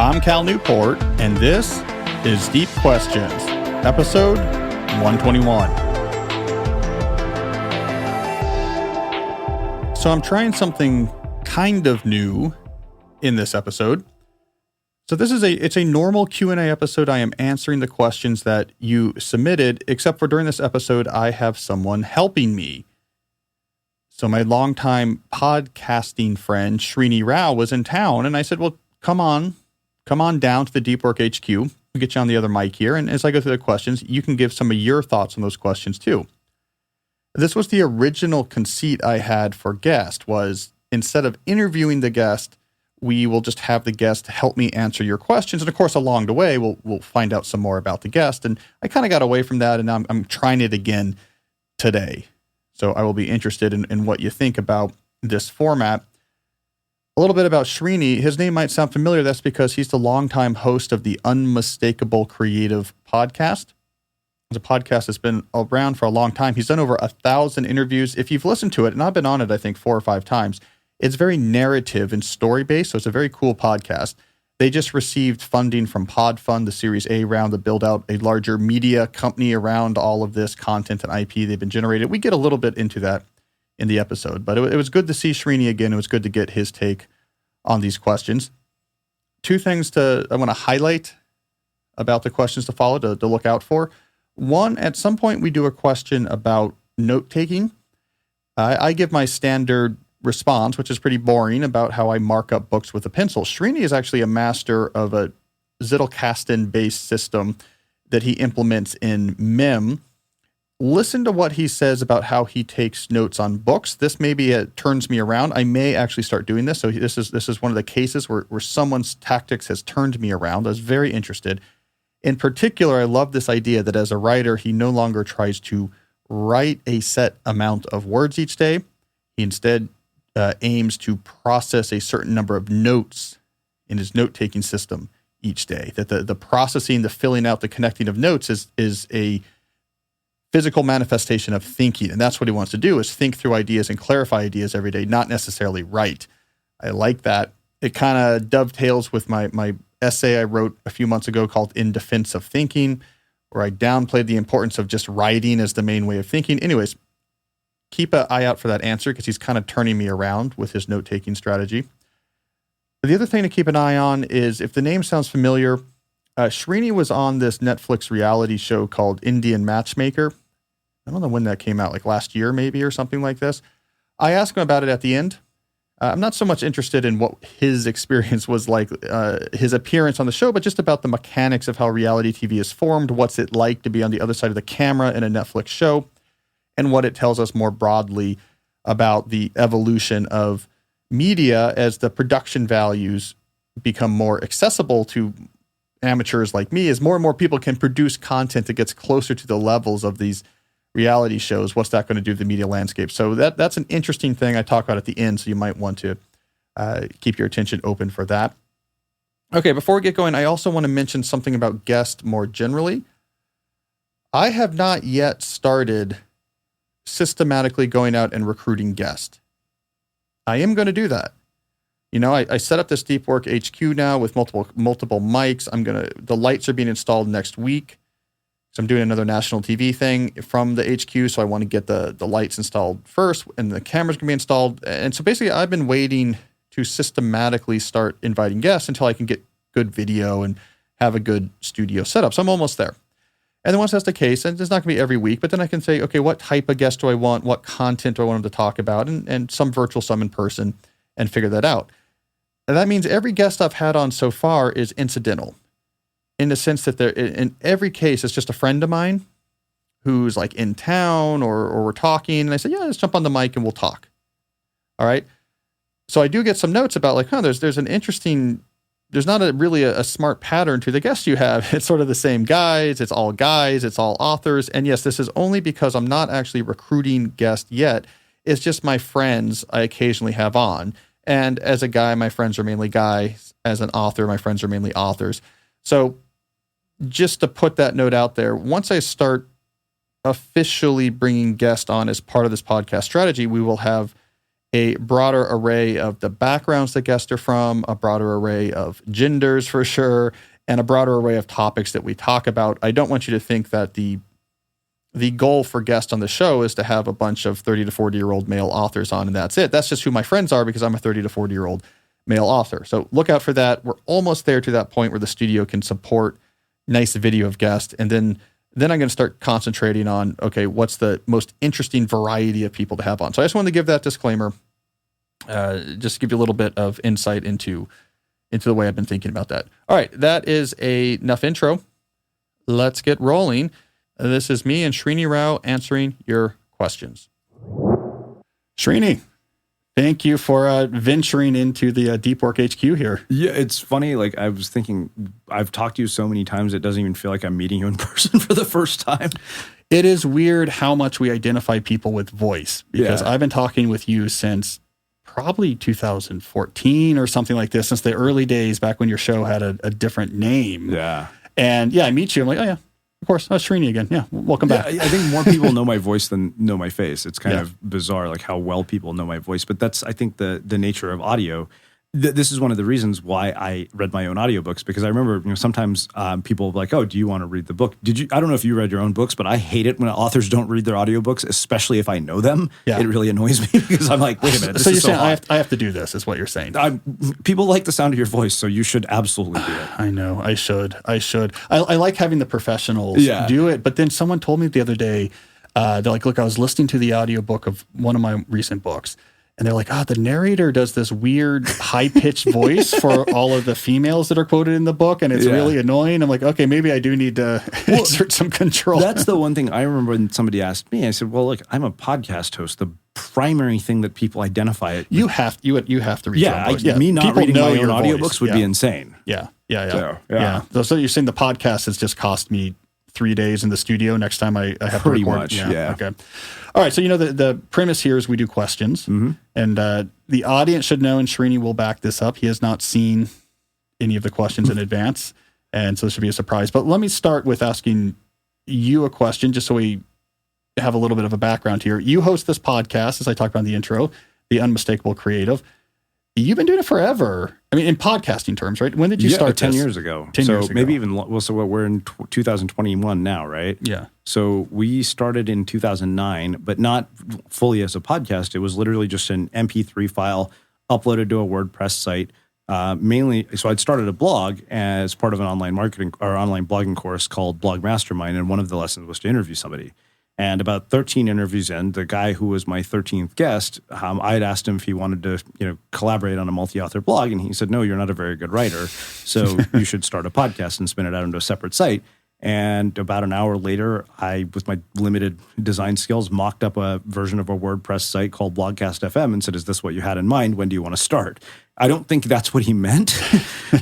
I'm Cal Newport, and this is Deep Questions, episode 121. So I'm trying something kind of new in this episode. So it's a normal Q&A episode. I am answering the questions that you submitted, except for during this episode, I have someone helping me. So my longtime podcasting friend, Srini Rao, was in town, and I said, well, come on down to the Deep Work HQ. We'll get you on the other mic here. And as I go through the questions, you can give some of your thoughts on those questions too. This was the original conceit I had for guest, was instead of interviewing the guest, we will just have the guest help me answer your questions. And of course, along the way, we'll find out some more about the guest. And I kind of got away from that, and now I'm trying it again today. So I will be interested in what you think about this format. A little bit about Srini. His name might sound familiar. That's because he's the longtime host of the Unmistakable Creative podcast. It's a podcast that's been around for a long time. He's done over 1,000 interviews. If you've listened to it, and I've been on it, I think 4 or 5 times, it's very narrative and story-based, so it's a very cool podcast. They just received funding from PodFund, the Series A round, to build out a larger media company around all of this content and IP they've been generated. We get a little bit into that in the episode, but it was good to see Srini again. It was good to get his take on these questions. 2 things I want to highlight about the questions to follow, to look out for. 1, at some point we do a question about note-taking. I give my standard response, which is pretty boring, about how I mark up books with a pencil. Srini is actually a master of a Zettelkasten-based system that he implements in MIM. Listen to what he says about how he takes notes on books. This maybe turns me around. I may actually start doing this. So this is one of the cases where someone's tactics has turned me around. I was very interested. In particular, I love this idea that as a writer, he no longer tries to write a set amount of words each day. He instead aims to process a certain number of notes in his note-taking system each day. That the processing, the filling out, the connecting of notes is a physical manifestation of thinking. And that's what he wants to do, is think through ideas and clarify ideas every day, not necessarily write. I like that. It kind of dovetails with my essay I wrote a few months ago called In Defense of Thinking, where I downplayed the importance of just writing as the main way of thinking. Anyways, keep an eye out for that answer, because he's kind of turning me around with his note-taking strategy. The other thing to keep an eye on is, if the name sounds familiar, Srini was on this Netflix reality show called Indian Matchmaker. I don't know when that came out, like last year maybe, or something like this. I asked him about it at the end. I'm not so much interested in what his experience was like, his appearance on the show, but just about the mechanics of how reality TV is formed, what's it like to be on the other side of the camera in a Netflix show, and what it tells us more broadly about the evolution of media as the production values become more accessible to amateurs like me, as more and more people can produce content that gets closer to the levels of these reality shows. What's that going to do to the media landscape? So that's an interesting thing I talk about at the end, so you might want to keep your attention open for that. Okay, before we get going, I also want to mention something about guests more generally. I have not yet started systematically going out and recruiting guests. I am going to do that. You know, I set up this Deep Work HQ now with multiple mics. The lights are being installed next week. So I'm doing another national TV thing from the HQ. So I want to get the lights installed first, and the camera's going to be installed. And so basically I've been waiting to systematically start inviting guests until I can get good video and have a good studio setup. So I'm almost there. And then once that's the case, and it's not going to be every week, but then I can say, okay, what type of guest do I want? What content do I want them to talk about? And some virtual, some in person, and figure that out. And that means every guest I've had on so far is incidental, in the sense that in every case, it's just a friend of mine who's like in town or we're talking. And I say, yeah, let's jump on the mic and we'll talk. All right. So I do get some notes about like, there's an interesting, there's not really a smart pattern to the guests you have. It's sort of the same guys. It's all authors. And yes, this is only because I'm not actually recruiting guests yet. It's just my friends I occasionally have on. And as a guy, my friends are mainly guys. As an author, my friends are mainly authors. So just to put that note out there, once I start officially bringing guests on as part of this podcast strategy, we will have a broader array of the backgrounds that guests are from, a broader array of genders for sure, and a broader array of topics that we talk about. I don't want you to think that the goal for guests on the show is to have a bunch of 30 to 40-year-old male authors on, and that's it. That's just who my friends are because I'm a 30 to 40-year-old male author. So look out for that. We're almost there to that point where the studio can support nice video of guests, and then I'm going to start concentrating on, okay, what's the most interesting variety of people to have on. So I just wanted to give that disclaimer, just to give you a little bit of insight into the way I've been thinking about that. All right, that is enough intro. Let's get rolling. This is me and Srini Rao answering your questions. Srini, thank you for venturing into the Deep Work HQ here. Yeah, it's funny. Like, I was thinking, I've talked to you so many times, it doesn't even feel like I'm meeting you in person for the first time. It is weird how much we identify people with voice, because I've been talking with you since probably 2014 or something like this, since the early days back when your show had a different name. Yeah. And I meet you. I'm like, oh yeah, of course. Oh, Srini again. Yeah. Welcome back. I think more people know my voice than know my face. It's kind of bizarre, like how well people know my voice, but that's, I think, the nature of audio. This is one of the reasons why I read my own audiobooks, because I remember, sometimes people are like, oh, do you want to read the book? I don't know if you read your own books, but I hate it when authors don't read their audiobooks, especially if I know them. Yeah. It really annoys me because I'm like, wait a minute. So you're saying I have to do this, is what you're saying. People like the sound of your voice, so you should absolutely do it. I know. I should. I like having the professionals do it, but then someone told me the other day, they're like, look, I was listening to the audiobook of one of my recent books, and they're like, the narrator does this weird high-pitched voice for all of the females that are quoted in the book, and it's really annoying. I'm like, okay, maybe I do need to exert some control. That's the one thing I remember when somebody asked me. I said, well, look, I'm a podcast host. The primary thing that people identify it. You have to read your own voice. Me not reading my own audiobooks would be insane. Yeah. So you're saying the podcast has just cost me 3 days in the studio next time I have pretty to record? Much, yeah. Okay. All right. So, the premise here is we do questions, and the audience should know, and Srini will back this up. He has not seen any of the questions in advance, and so this should be a surprise. But let me start with asking you a question, just so we have a little bit of a background here. You host this podcast, as I talked about in the intro, The Unmistakable Creative. You've been doing it forever. I mean, in podcasting terms, right? When did you start 10 this? years ago. 10 years ago. Maybe even, so we're in 2021 now, right? Yeah. So we started in 2009, but not fully as a podcast. It was literally just an MP3 file uploaded to a WordPress site. Mainly, so I'd started a blog as part of an online marketing or online blogging course called Blog Mastermind, and one of the lessons was to interview somebody. And about 13 interviews in, the guy who was my 13th guest, I had asked him if he wanted to, collaborate on a multi-author blog, and he said, "No, you're not a very good writer, so you should start a podcast and spin it out into a separate site." And about an hour later, I, with my limited design skills, mocked up a version of a WordPress site called Blogcast FM and said, "Is this what you had in mind? When do you want to start?" I don't think that's what he meant,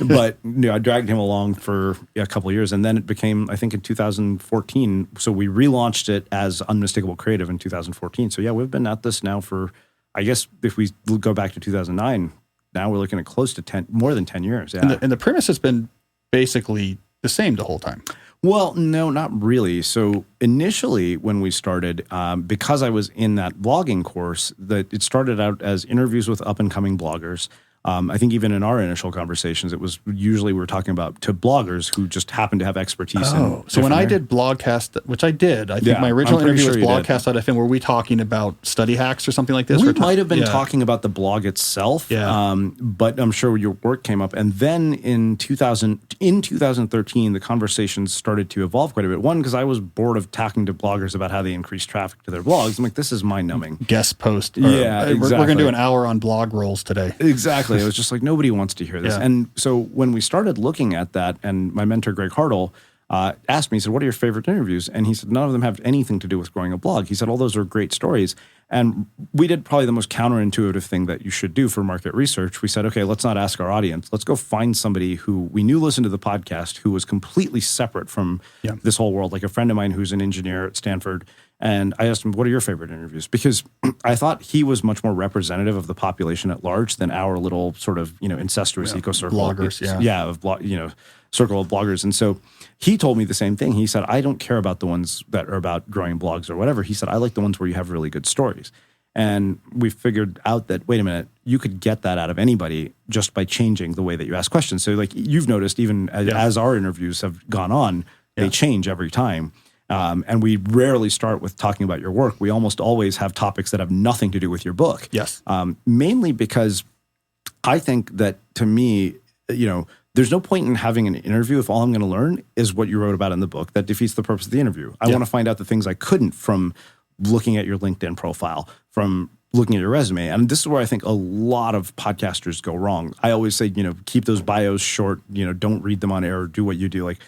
but I dragged him along for a couple of years. And then it became, I think, in 2014. So we relaunched it as Unmistakable Creative in 2014. So we've been at this now for, I guess, if we go back to 2009, now we're looking at close to more than 10 years. Yeah. And the premise has been basically the same the whole time. Well, no, not really. So initially when we started, because I was in that blogging course, it started out as interviews with up-and-coming bloggers. I think even in our initial conversations, it was usually we were talking about to bloggers who just happen to have expertise. So when I did Blogcast, which I did, I think my original interview was Blogcast.fm. Were we talking about study hacks or something like this? We might have been talking about the blog itself, but I'm sure your work came up. And then in 2013, the conversations started to evolve quite a bit. One, because I was bored of talking to bloggers about how they increase traffic to their blogs. I'm like, this is mind-numbing. Guest post. Exactly. We're going to do an hour on blog rolls today. Exactly. It was just like, nobody wants to hear this. Yeah. And so when we started looking at that, and my mentor, Greg Hartle, asked me, he said, "What are your favorite interviews?" And he said, "None of them have anything to do with growing a blog." He said, "All those are great stories." And we did probably the most counterintuitive thing that you should do for market research. We said, okay, let's not ask our audience. Let's go find somebody who we knew listened to the podcast, who was completely separate from this whole world. Like a friend of mine who's an engineer at Stanford. And I asked him, "What are your favorite interviews?" Because I thought he was much more representative of the population at large than our little sort of, incestuous eco-circle. Bloggers, circle of bloggers. And so he told me the same thing. He said, "I don't care about the ones that are about growing blogs or whatever." He said, "I like the ones where you have really good stories." And we figured out that, wait a minute, you could get that out of anybody just by changing the way that you ask questions. So like you've noticed, even as our interviews have gone on, they change every time. And we rarely start with talking about your work. We almost always have topics that have nothing to do with your book. Yes. Mainly because I think that, to me, there's no point in having an interview if all I'm going to learn is what you wrote about in the book. That defeats the purpose of the interview. I want to find out the things I couldn't from looking at your LinkedIn profile, from looking at your resume. And this is where I think a lot of podcasters go wrong. I always say, keep those bios short, don't read them on air or do what you do. Like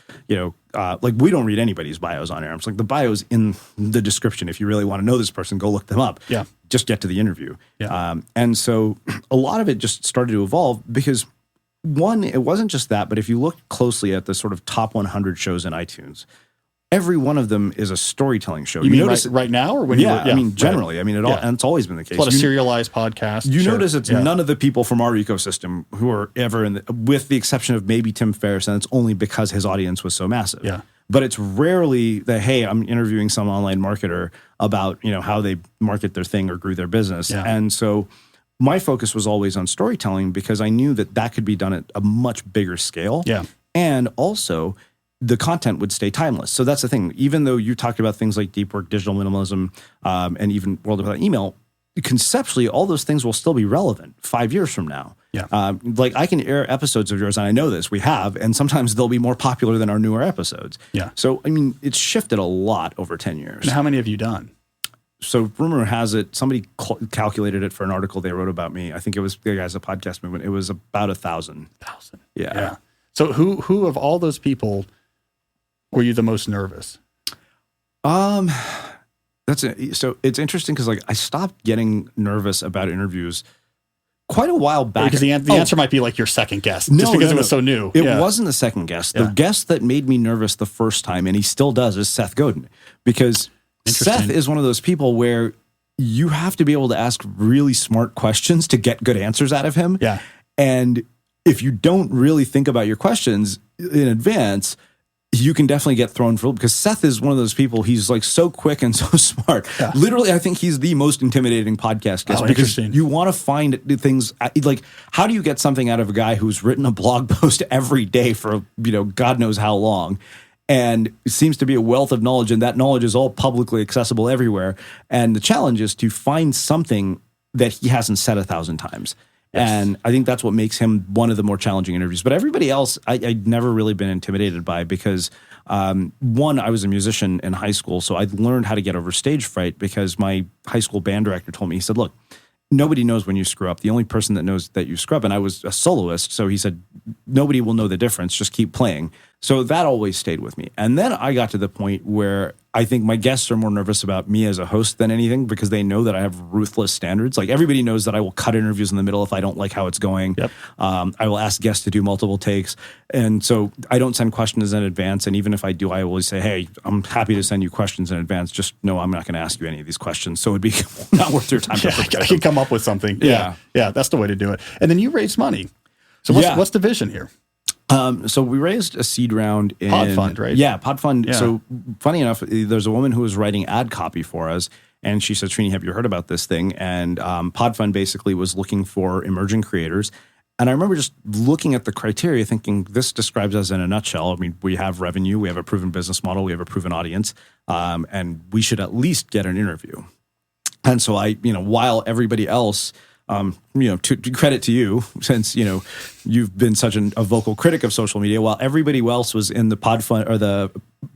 we don't read anybody's bios on air. It's like the bio's in the description. If you really want to know this person, go look them up. Yeah. Just get to the interview. Yeah. And so a lot of it just started to evolve because, one, it wasn't just that, but if you look closely at the sort of top 100 shows in iTunes, every one of them is a storytelling show. You mean notice right now, or when you were, I mean, generally. Right. I mean, and it's always been the case. It's a lot of serialized podcasts. You notice it's none of the people from our ecosystem who are ever with the exception of maybe Tim Ferriss, and it's only because his audience was so massive. Yeah. But it's rarely that, hey, I'm interviewing some online marketer about, how they market their thing or grew their business. Yeah. And so my focus was always on storytelling because I knew that could be done at a much bigger scale. Yeah. And also the content would stay timeless. So that's the thing. Even though you talked about things like deep work, digital minimalism, and even World Without Email, conceptually, all those things will still be relevant 5 years from now. Yeah. Like I can air episodes of yours, and I know this, we have, and sometimes they'll be more popular than our newer episodes. Yeah. So, I mean, it's shifted a lot over 10 years. And how many have you done? So rumor has it, somebody calculated it for an article they wrote about me. I think it was the guys at Podcast Movement. It was about 1,000. 1,000. Yeah. Yeah. So who of all those people were you the most nervous? That's it. So it's interesting because I stopped getting nervous about interviews quite a while back. Because the answer might be like your second guest, just because it was so new. It wasn't the second guest. The guest that made me nervous the first time, and he still does, is Seth Godin. Because Seth is one of those people where you have to be able to ask really smart questions to get good answers out of him. Yeah. And if you don't really think about your questions in advance, you can definitely get thrown for, because Seth is one of those people, he's like so quick and so smart. Yeah. Literally, I think he's the most intimidating podcast guest because you want to find things like, how do you get something out of a guy who's written a blog post every day for, God knows how long, and it seems to be a wealth of knowledge, and that knowledge is all publicly accessible everywhere. And the challenge is to find something that he hasn't said 1,000 times. Yes. And I think that's what makes him one of the more challenging interviews. But everybody else, I'd never really been intimidated by because, one, I was a musician in high school, so I learned how to get over stage fright because my high school band director told me, he said, look, nobody knows when you screw up. The only person that knows that you screw up, and I was a soloist, so he said, nobody will know the difference, just keep playing. So that always stayed with me. And then I got to the point where I think my guests are more nervous about me as a host than anything because they know that I have ruthless standards. Like everybody knows that I will cut interviews in the middle if I don't like how it's going. Yep. I will ask guests to do multiple takes. And so I don't send questions in advance. And even if I do, I always say, hey, I'm happy to send you questions in advance. Just know I'm not going to ask you any of these questions. So it'd be not worth your time. I can come up with something. Yeah. That's the way to do it. And then you raise money. So what's the vision here? So we raised a seed round in Pod Fund, right? Yeah, Pod Fund. Yeah. So funny enough, there's a woman who was writing ad copy for us, and she said, Srini, have you heard about this thing? And Pod Fund basically was looking for emerging creators. And I remember just looking at the criteria thinking, this describes us in a nutshell. I mean, we have revenue, we have a proven business model, we have a proven audience, and we should at least get an interview. And so I, while everybody else, to credit to you, since, you've been such a vocal critic of social media, while everybody else was in the Pod Fund or the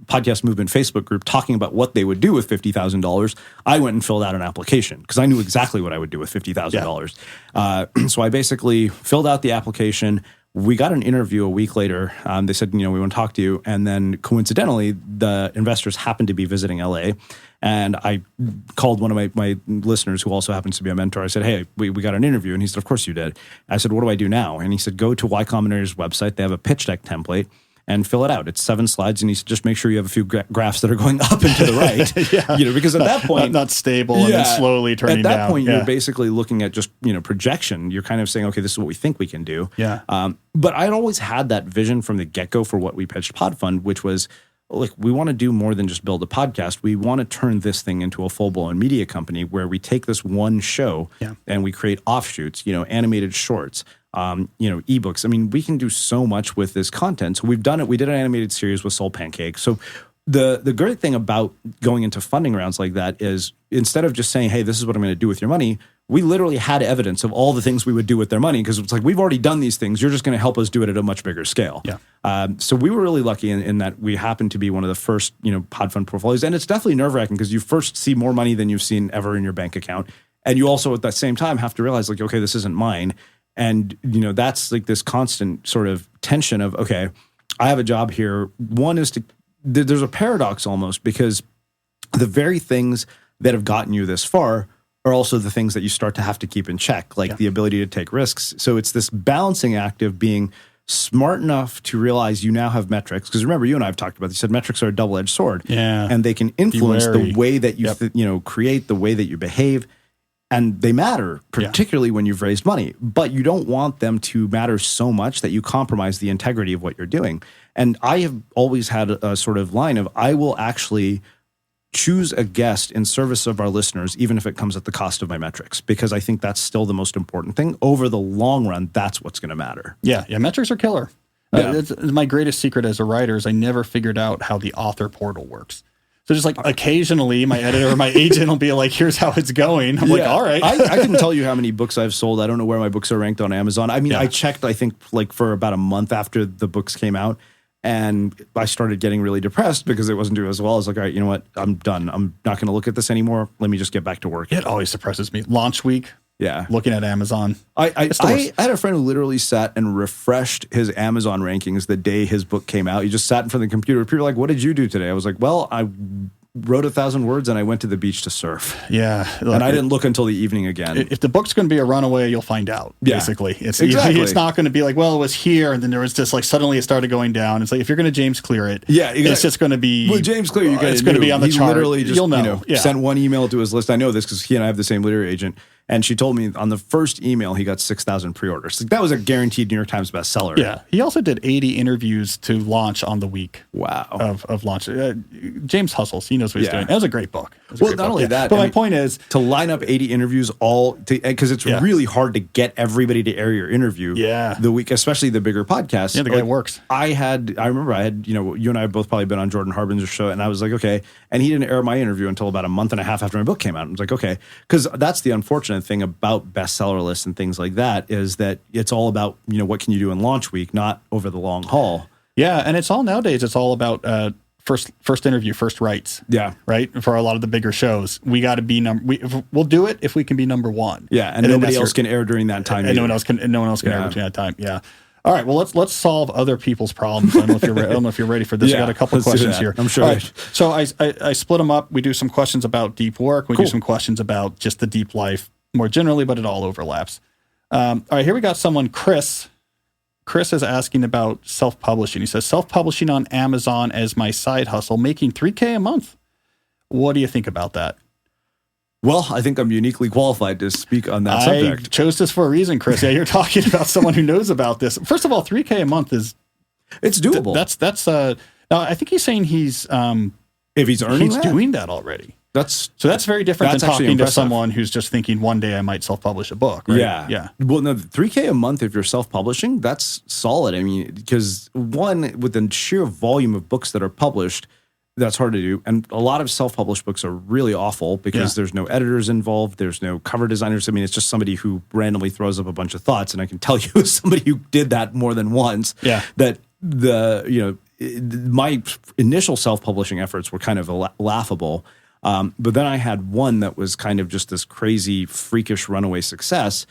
Podcast Movement Facebook group talking about what they would do with $50,000, I went and filled out an application because I knew exactly what I would do with $50,000. So I basically filled out the application. We got an interview a week later. They said, we want to talk to you. And then coincidentally, the investors happened to be visiting LA. And I called one of my listeners who also happens to be a mentor. I said, hey, we got an interview. And he said, of course you did. I said, what do I do now? And he said, go to Y Combinator's website. They have a pitch deck template and fill it out. It's 7 slides. And he said, just make sure you have a few graphs that are going up and to the right. Because at that point, not stable and then slowly turning down. At that point, you're basically looking at just, projection. You're kind of saying, okay, this is what we think we can do. Yeah. But I'd always had that vision from the get-go for what we pitched Pod Fund, which was look, we want to do more than just build a podcast. We want to turn this thing into a full-blown media company where we take this one show and we create offshoots, animated shorts, ebooks. I mean, we can do so much with this content. So we've done it. We did an animated series with Soul Pancake. So the great thing about going into funding rounds like that is instead of just saying, hey, this is what I'm going to do with your money, we literally had evidence of all the things we would do with their money because it's like, we've already done these things. You're just going to help us do it at a much bigger scale. Yeah. So we were really lucky in that we happened to be one of the first, pod fund portfolios. And it's definitely nerve-wracking because you first see more money than you've seen ever in your bank account. And you also at that same time have to realize like, okay, this isn't mine. And, that's like this constant sort of tension of, okay, I have a job here. One is there's a paradox almost because the very things that have gotten you this far are also the things that you start to have to keep in check, like the ability to take risks. So it's this balancing act of being smart enough to realize you now have metrics. Because remember, you and I have talked about this. You said metrics are a double-edged sword. Yeah. And they can influence the way that you create, the way that you behave. And they matter, particularly when you've raised money. But you don't want them to matter so much that you compromise the integrity of what you're doing. And I have always had a sort of line of, I will actually choose a guest in service of our listeners, even if it comes at the cost of my metrics, because I think that's still the most important thing. Over the long run, that's what's going to matter. Yeah, metrics are killer. It's my greatest secret as a writer is I never figured out how the author portal works. So just like occasionally my editor or my agent will be like, here's how it's going. I'm like, all right. I can tell you how many books I've sold. I don't know where my books are ranked on Amazon. I mean, I checked, I think like for about a month after the books came out. And I started getting really depressed because it wasn't doing as well. I was like, all right, you know what? I'm done. I'm not going to look at this anymore. Let me just get back to work. It always depresses me. Launch week. Yeah. Looking at Amazon. I had a friend who literally sat and refreshed his Amazon rankings the day his book came out. He just sat in front of the computer. People were like, what did you do today? I was like, well, I wrote 1,000 words and I went to the beach to surf. Yeah. Look, and I didn't look until the evening again. If the book's going to be a runaway, you'll find out, basically. It's not going to be like, well, it was here and then there was just like suddenly it started going down. It's like, if you're going to James Clear it, it's just going to be... Well, James Clear, you guys it's going to be on the chart. Literally just, you'll know. Sent one email to his list. I know this because he and I have the same literary agent. And she told me on the first email, he got 6,000 pre-orders. Like, that was a guaranteed New York Times bestseller. Yeah. He also did 80 interviews to launch on the week. Wow. Of launch. James hustles. He knows what he's doing. That was a great book. Well, not only that. But my point is... To line up 80 interviews because it's really hard to get everybody to air your interview the week, especially the bigger podcasts. Yeah, the guy works. I remember I had, you and I have both probably been on Jordan Harbinger's show, and I was like, okay. And he didn't air my interview until about a month and a half after my book came out. I was like, okay. Because that's the unfortunate thing about bestseller lists and things like that is that it's all about, what can you do in launch week, not over the long haul. Yeah. And it's all about first interview, first rights. Yeah. Right. For a lot of the bigger shows, we got to be we'll do it if we can be number one. Yeah. And nobody else can air during that time. And no one else can air between that time. Yeah. All right. Well, let's solve other people's problems. I don't know if you're ready for this. We got a couple questions here. I'm sure. All right. So I split them up. We do some questions about deep work. We do some questions about just the deep life more generally, but it all overlaps. All right, here we got someone, Chris. Chris is asking about self-publishing. He says, self-publishing on Amazon as my side hustle, making $3,000 a month. What do you think about that? Well, I think I'm uniquely qualified to speak on that subject. I chose this for a reason, Chris. Yeah, you're talking about someone who knows about this. First of all, $3,000 a month it's doable. That's now I think he's saying he's if he's earning doing that already. That's very different than talking to someone who's just thinking one day I might self-publish a book. Right? Yeah. Well, no, $3,000 a month if you're self-publishing, that's solid. I mean, because one, with the sheer volume of books that are published, that's hard to do. And a lot of self-published books are really awful because there's no editors involved. There's no cover designers. I mean, it's just somebody who randomly throws up a bunch of thoughts. And I can tell you as somebody who did that more than once, that my initial self-publishing efforts were kind of laughable. But then I had one that was kind of just this crazy, freakish runaway success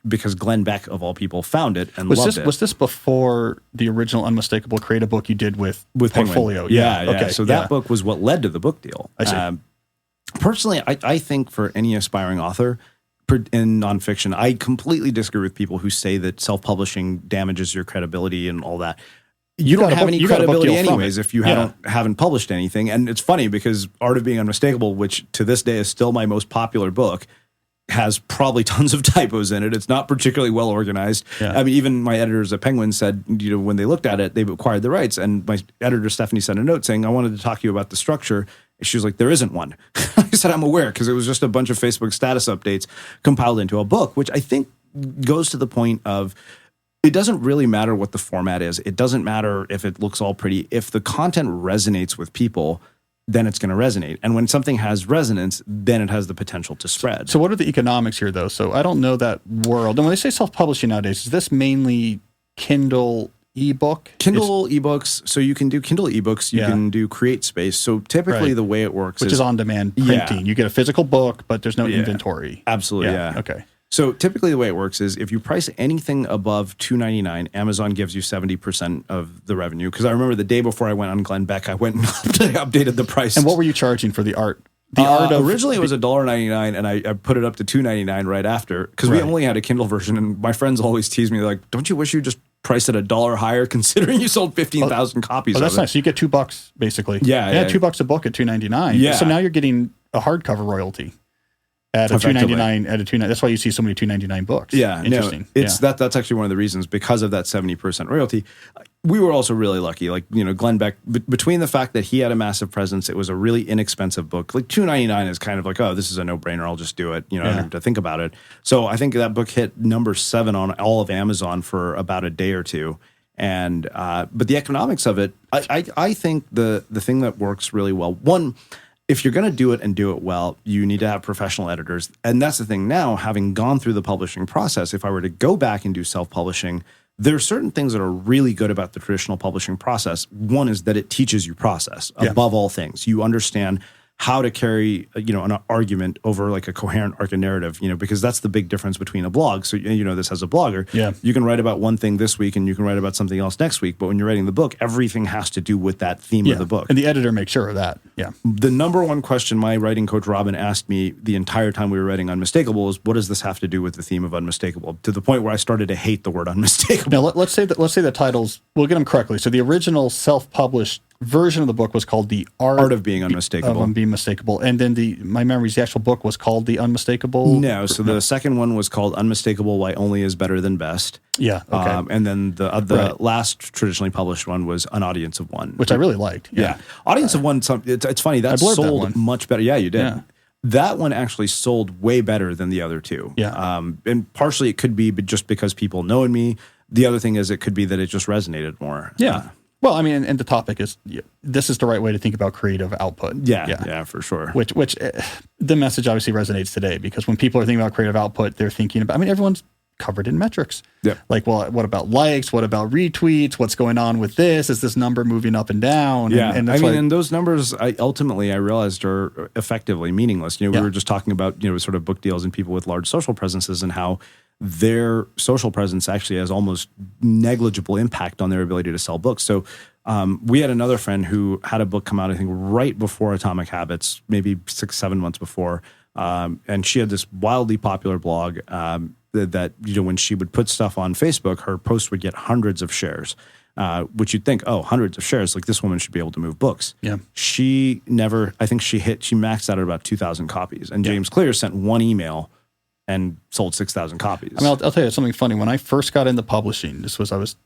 because Glenn Beck, of all people, found it and loved it. Was this before the original Unmistakable Creative book you did with Portfolio? Yeah. Okay. So that book was what led to the book deal. I see. Personally, I think for any aspiring author in nonfiction, I completely disagree with people who say that self-publishing damages your credibility and all that. You don't have any credibility anyways if you haven't published anything. And it's funny because Art of Being Unmistakable, which to this day is still my most popular book, has probably tons of typos in it. It's not particularly well organized. Yeah. I mean, even my editors at Penguin said, when they looked at it, they've acquired the rights. And my editor, Stephanie, sent a note saying, I wanted to talk to you about the structure. She was like, there isn't one. I said, I'm aware, because it was just a bunch of Facebook status updates compiled into a book, which I think goes to the point of, it doesn't really matter what the format is. It doesn't matter if it looks all pretty. If the content resonates with people, then it's going to resonate. And when something has resonance, then it has the potential to spread. So what are the economics here, though? So I don't know that world. And when they say self-publishing nowadays, is this mainly Kindle ebook? Kindle ebooks. So you can do Kindle ebooks. You can do Create Space. So typically the way it works is on-demand printing. You get a physical book, but there's no inventory. Absolutely, yeah. Okay. So typically the way it works is if you price anything above $2.99, Amazon gives you 70% of the revenue. Because I remember the day before I went on Glenn Beck, I went and updated the price. And what were you charging for the art? Originally it was $1.99, and I put it up to $2.99 right after, because we only had a Kindle version, and my friends always tease me like, "Don't you wish you just priced it $1 higher, considering you sold 15,000 copies?" Oh, that's nice. So you get $2 basically. Yeah, $2 a book at $2.99. Yeah. So now you're getting a hardcover royalty at a $2.99 at a $2.99. That's why you see so many $2.99 books. Yeah, interesting. No, that's actually one of the reasons, because of that 70% royalty. We were also really lucky. Like, Glenn Beck, between the fact that he had a massive presence, it was a really inexpensive book. Like $2.99 is kind of like, oh, this is a no-brainer, I'll just do it. I don't have to think about it. So I think that book hit number 7 on all of Amazon for about a day or two. And but the economics of it, I think the thing that works really well, one, if you're going to do it and do it well, you need to have professional editors. And that's the thing now, having gone through the publishing process, if I were to go back and do self-publishing, there are certain things that are really good about the traditional publishing process. One is that it teaches you process above all things. You understand how to carry, an argument over like a coherent arc of narrative, because that's the big difference between a blog. So, this as a blogger, you can write about one thing this week and you can write about something else next week. But when you're writing the book, everything has to do with that theme of the book. And the editor makes sure of that. Yeah. The number one question my writing coach, Robin, asked me the entire time we were writing Unmistakable is, what does this have to do with the theme of Unmistakable? To the point where I started to hate the word unmistakable. Now, let's say the titles, we'll get them correctly. So the original self-published version of the book was called The Art of Being Unmistakable. Of Being Mistakable. And then my memories, the actual book was called The Unmistakable? No, so the second one was called Unmistakable, Why Only is Better Than Best. Yeah, okay. And then the last traditionally published one was An Audience of One. Which I really liked. Yeah. Audience of One, it's funny, that sold much better. Yeah, you did. Yeah. That one actually sold way better than the other two. Yeah. And partially it could be just because people know me. The other thing is it could be that it just resonated more. Yeah. Well, I mean, and the topic is, this is the right way to think about creative output. Yeah, for sure. Which the message obviously resonates today, because when people are thinking about creative output, they're thinking about, everyone's covered in metrics. Yeah. Like, well, what about likes? What about retweets? What's going on with this? Is this number moving up and down? Yeah. And and those numbers, I realized are effectively meaningless. We were just talking about, sort of book deals and people with large social presences and how their social presence actually has almost negligible impact on their ability to sell books. So we had another friend who had a book come out, I think, right before Atomic Habits, maybe 6-7 months before. And she had this wildly popular blog that when she would put stuff on Facebook, her post would get hundreds of shares, which you'd think, oh, hundreds of shares, like this woman should be able to move books. Yeah. She never, I think she maxed out at about 2,000 copies. And James Clear sent one email and sold 6,000 copies. I'll tell you something funny. When I first got into publishing, I was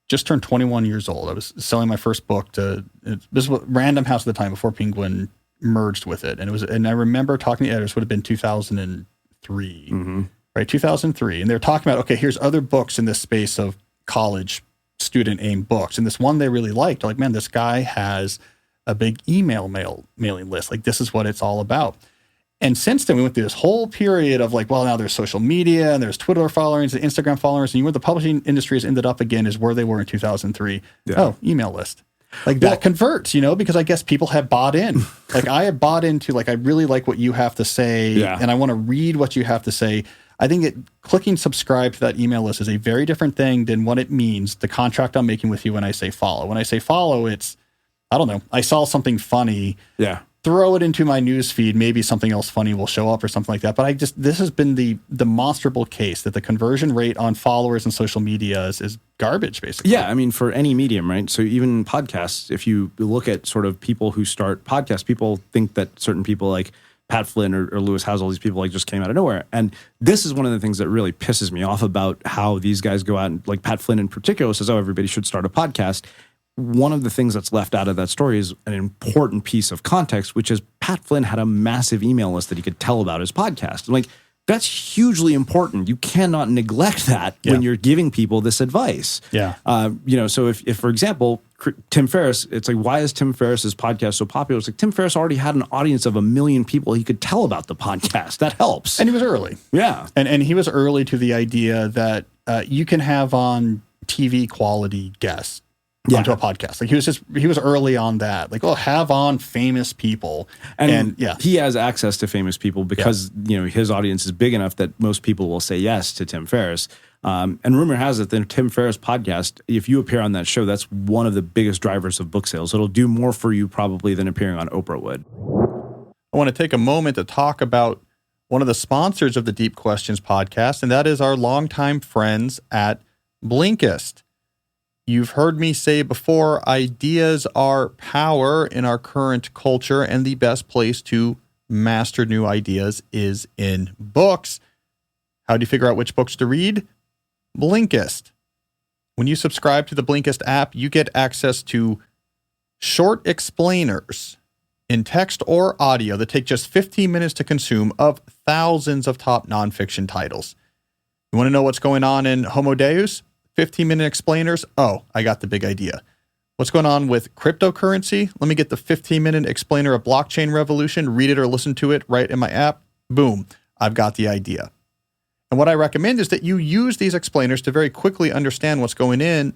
just turned 21 years old. I was selling my first book this was Random House at the time, before Penguin merged with it. And I remember talking to the editors, would have been 2003, right? 2003. And they're talking about, okay, here's other books in this space of college student aimed books. And this one they really liked. Like, man, this guy has a big mailing list. Like, this is what it's all about. And since then, we went through this whole period of like, well, now there's social media and there's Twitter followers and Instagram followers. And where the publishing industry has ended up again is where they were in 2003. Yeah. Oh, email list. Like that converts, because I guess people have bought in. Like I have bought into, like, I really like what you have to say and I want to read what you have to say. I think clicking subscribe to that email list is a very different thing than what it means, the contract I'm making with you when I say follow. When I say follow, it's, I don't know, I saw something funny. Yeah. Throw it into my news feed. Maybe something else funny will show up or something like that. But this has been the demonstrable case that the conversion rate on followers and social media is garbage, basically. Yeah. For any medium, right? So even podcasts, if you look at sort of people who start podcasts, people think that certain people like Pat Flynn or Lewis Howes, all these people like just came out of nowhere. And this is one of the things that really pisses me off about how these guys go out and like Pat Flynn in particular says, oh, everybody should start a podcast. One of the things that's left out of that story is an important piece of context, which is Pat Flynn had a massive email list that he could tell about his podcast. Like, that's hugely important. You cannot neglect that when you're giving people this advice. Yeah. So if, for example, Tim Ferriss, it's like, why is Tim Ferriss's podcast so popular? It's like Tim Ferriss already had an audience of 1 million people he could tell about the podcast. That helps. And he was early. Yeah. And he was early to the idea that you can have on TV quality guests onto a podcast. Like he was early on that. Like, have on famous people. And he has access to famous people because, his audience is big enough that most people will say yes to Tim Ferriss. And rumor has it that Tim Ferriss podcast, if you appear on that show, that's one of the biggest drivers of book sales. It'll do more for you probably than appearing on Oprah would. I want to take a moment to talk about one of the sponsors of the Deep Questions podcast, and that is our longtime friends at Blinkist. You've heard me say before, ideas are power in our current culture, and the best place to master new ideas is in books. How do you figure out which books to read? Blinkist. When you subscribe to the Blinkist app, you get access to short explainers in text or audio that take just 15 minutes to consume of thousands of top nonfiction titles. You want to know what's going on in Homo Deus? 15-minute explainers. Oh, I got the big idea. What's going on with cryptocurrency? Let me get the 15-minute explainer of blockchain revolution, read it or listen to it right in my app. Boom, I've got the idea. And what I recommend is that you use these explainers to very quickly understand what's going on,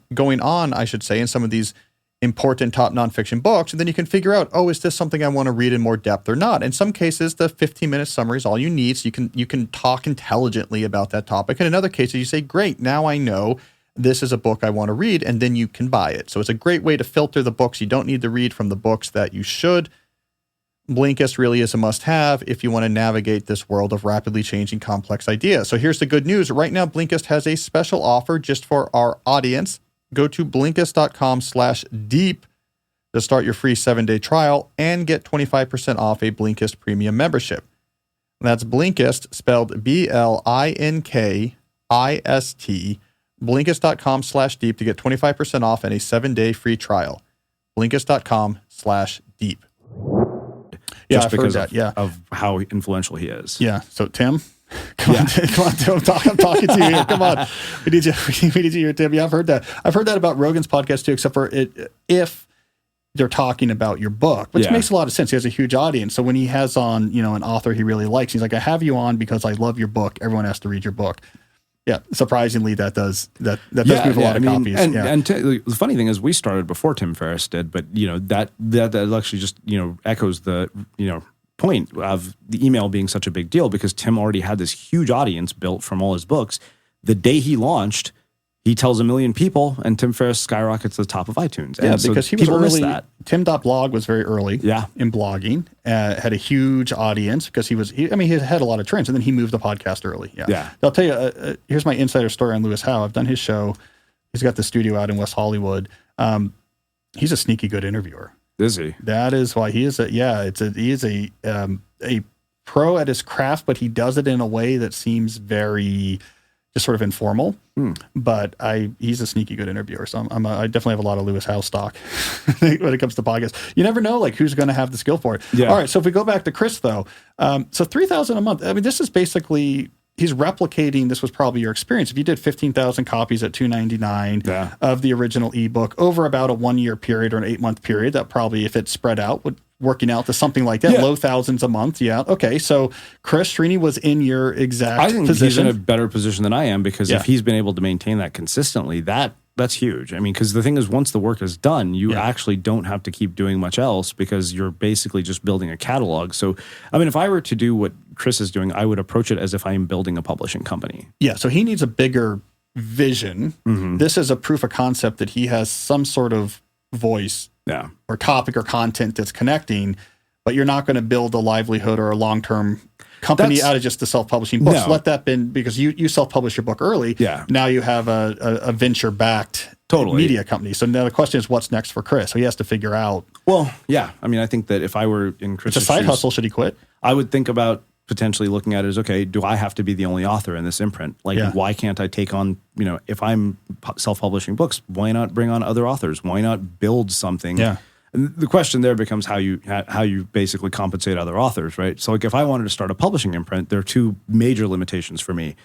in some of these important top nonfiction books. And then you can figure out, is this something I want to read in more depth or not? In some cases, the 15-minute summary is all you need. So you can talk intelligently about that topic. And in other cases, you say, great, now I know this is a book I want to read, and then you can buy it. So it's a great way to filter the books you don't need to read from the books that you should. Blinkist really is a must-have if you want to navigate this world of rapidly changing complex ideas. So here's the good news. Right now, Blinkist has a special offer just for our audience. Go to Blinkist.com/deep to start your free 7-day trial and get 25% off a Blinkist premium membership. That's Blinkist, spelled Blinkist, Blinkist.com/deep to get 25% off and a 7-day free trial. Blinkist.com/deep. Yeah, I've heard that. Of how influential he is. Yeah. So Tim, come on, Tim, I'm talking to you here. Come on. We need you here, Tim. Yeah, I've heard that. I've heard that about Rogan's podcast too, except for it, if they're talking about your book, which makes a lot of sense. He has a huge audience. So when he has on, an author he really likes, he's like, I have you on because I love your book. Everyone has to read your book. Yeah, surprisingly, that does move a lot of copies. And the funny thing is, we started before Tim Ferriss did, but that actually just echoes the point of the email being such a big deal because Tim already had this huge audience built from all his books. The day he launched, he tells 1 million people, and Tim Ferriss skyrockets to the top of iTunes. Yeah, and because so he was people early. That. Tim.blog was very early in blogging, had a huge audience because he had a lot of trends, and then he moved the podcast early. Yeah. I'll tell you, here's my insider story on Lewis Howe. I've done his show. He's got the studio out in West Hollywood. He's a sneaky good interviewer. Is he? That is why he is he is a pro at his craft, but he does it in a way that seems very just sort of informal. But he's a sneaky good interviewer. So I definitely have a lot of Lewis Howe stock when it comes to podcasts. You never know who's going to have the skill for it. Yeah. All right. So if we go back to Chris though, so $3,000 a month, this is basically, he's replicating, this was probably your experience. If you did 15,000 copies at $2.99 of the original ebook over about a 1-year period or an 8-month period, that probably, if it's spread out, would working out to something like that, low thousands a month. Yeah. Okay. So Chris Srini was in your exact position. I think he's in a better position than I am because if he's been able to maintain that consistently, that's huge. Because the thing is, once the work is done, you actually don't have to keep doing much else because you're basically just building a catalog. So, if I were to do what Chris is doing, I would approach it as if I am building a publishing company. Yeah. So he needs a bigger vision. Mm-hmm. This is a proof of concept that he has some sort of voice or topic or content that's connecting. but you're not going to build a livelihood or a long-term company out of just the self-publishing books. No. Let that been, because you self-publish your book early. Yeah. Now you have a venture-backed media company. So now the question is, what's next for Chris? So he has to figure out. Well, yeah. I mean, I think that if I were in Chris's it's a side shoes, hustle. Should he quit? I would think about potentially looking at it as, okay, do I have to be the only author in this imprint? Like, why can't I take on, if I'm self-publishing books, why not bring on other authors? Why not build something? Yeah. And the question there becomes how you basically compensate other authors, right? So like if I wanted to start a publishing imprint, there are two major limitations for me.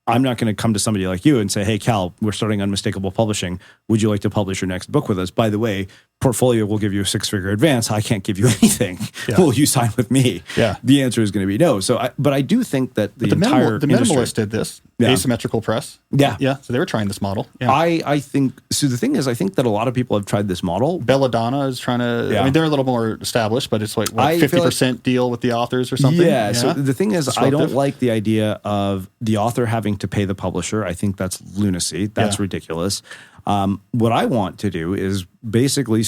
I'm not going to come to somebody like you and say, hey, Cal, we're starting Unmistakable Publishing. Would you like to publish your next book with us? By the way, Portfolio will give you a 6-figure advance. I can't give you anything. Yeah. Will you sign with me? Yeah. The answer is going to be no. So, but I do think that the entire the Minimalist did this. Yeah. Asymmetrical Press. Yeah. Yeah. So they were trying this model. Yeah. I think, so the thing is, I think that a lot of people have tried this model. Belladonna is trying to, Yeah. I mean, they're a little more established, but it's like, what, 50% deal with the authors or something? Yeah. So the thing is, I don't Disruptive. like the idea of the author having to pay the publisher. I think that's lunacy. That's ridiculous. What I want to do is basically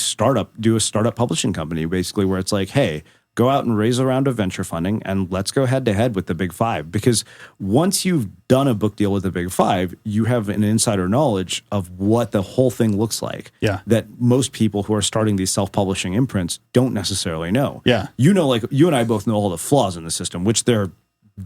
do a startup publishing company, basically where it's like, hey, go out and raise a round of venture funding and let's go head to head with the big five. Because once you've done a book deal with the big five, you have an insider knowledge of what the whole thing looks like. Yeah. That most people who are starting these self-publishing imprints don't necessarily know. Yeah. Like you and I both know all the flaws in the system, which there are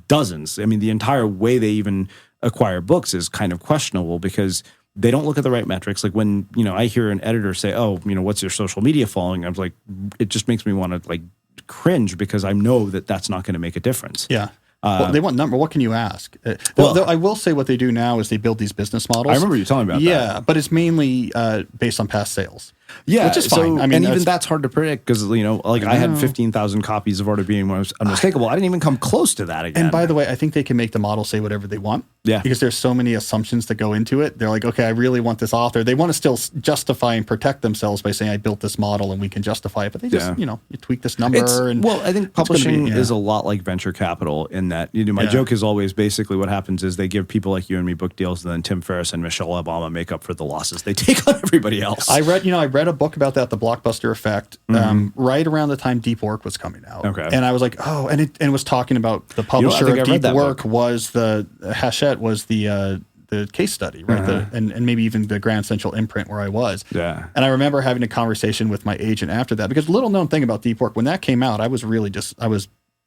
dozens. I mean, the entire way they even acquire books is kind of questionable because they don't look at the right metrics. Like when, I hear an editor say, oh, what's your social media following? I'm like, it just makes me want to like cringe because I know that that's not going to make a difference. Yeah. Well, they want number. What can you ask? Though I will say what they do now is they build these business models. I remember you telling me about that. Yeah, but it's mainly based on past sales. Yeah, which is fine. I mean, and even that's hard to predict because I had 15,000 copies of Art of Being when I was Unmistakable. I didn't even come close to that again. And by the way, I think they can make the model say whatever they want. Yeah, because there's so many assumptions that go into it. They're like, okay, I really want this author. They want to still justify and protect themselves by saying, I built this model and we can justify it. But they just, you tweak this number. I think publishing is a lot like venture capital in that, my joke is always basically what happens is they give people like you and me book deals, and then Tim Ferriss and Michelle Obama make up for the losses they take on everybody else. I read a book about that, The Blockbuster Effect, right around the time Deep Work was coming out. Okay. And I was like, oh, and it was talking about the publisher of Deep Work was Hachette was the case study, right? And maybe even the Grand Central imprint where I was. Yeah. And I remember having a conversation with my agent after that because little known thing about Deep Work, when that came out, I was really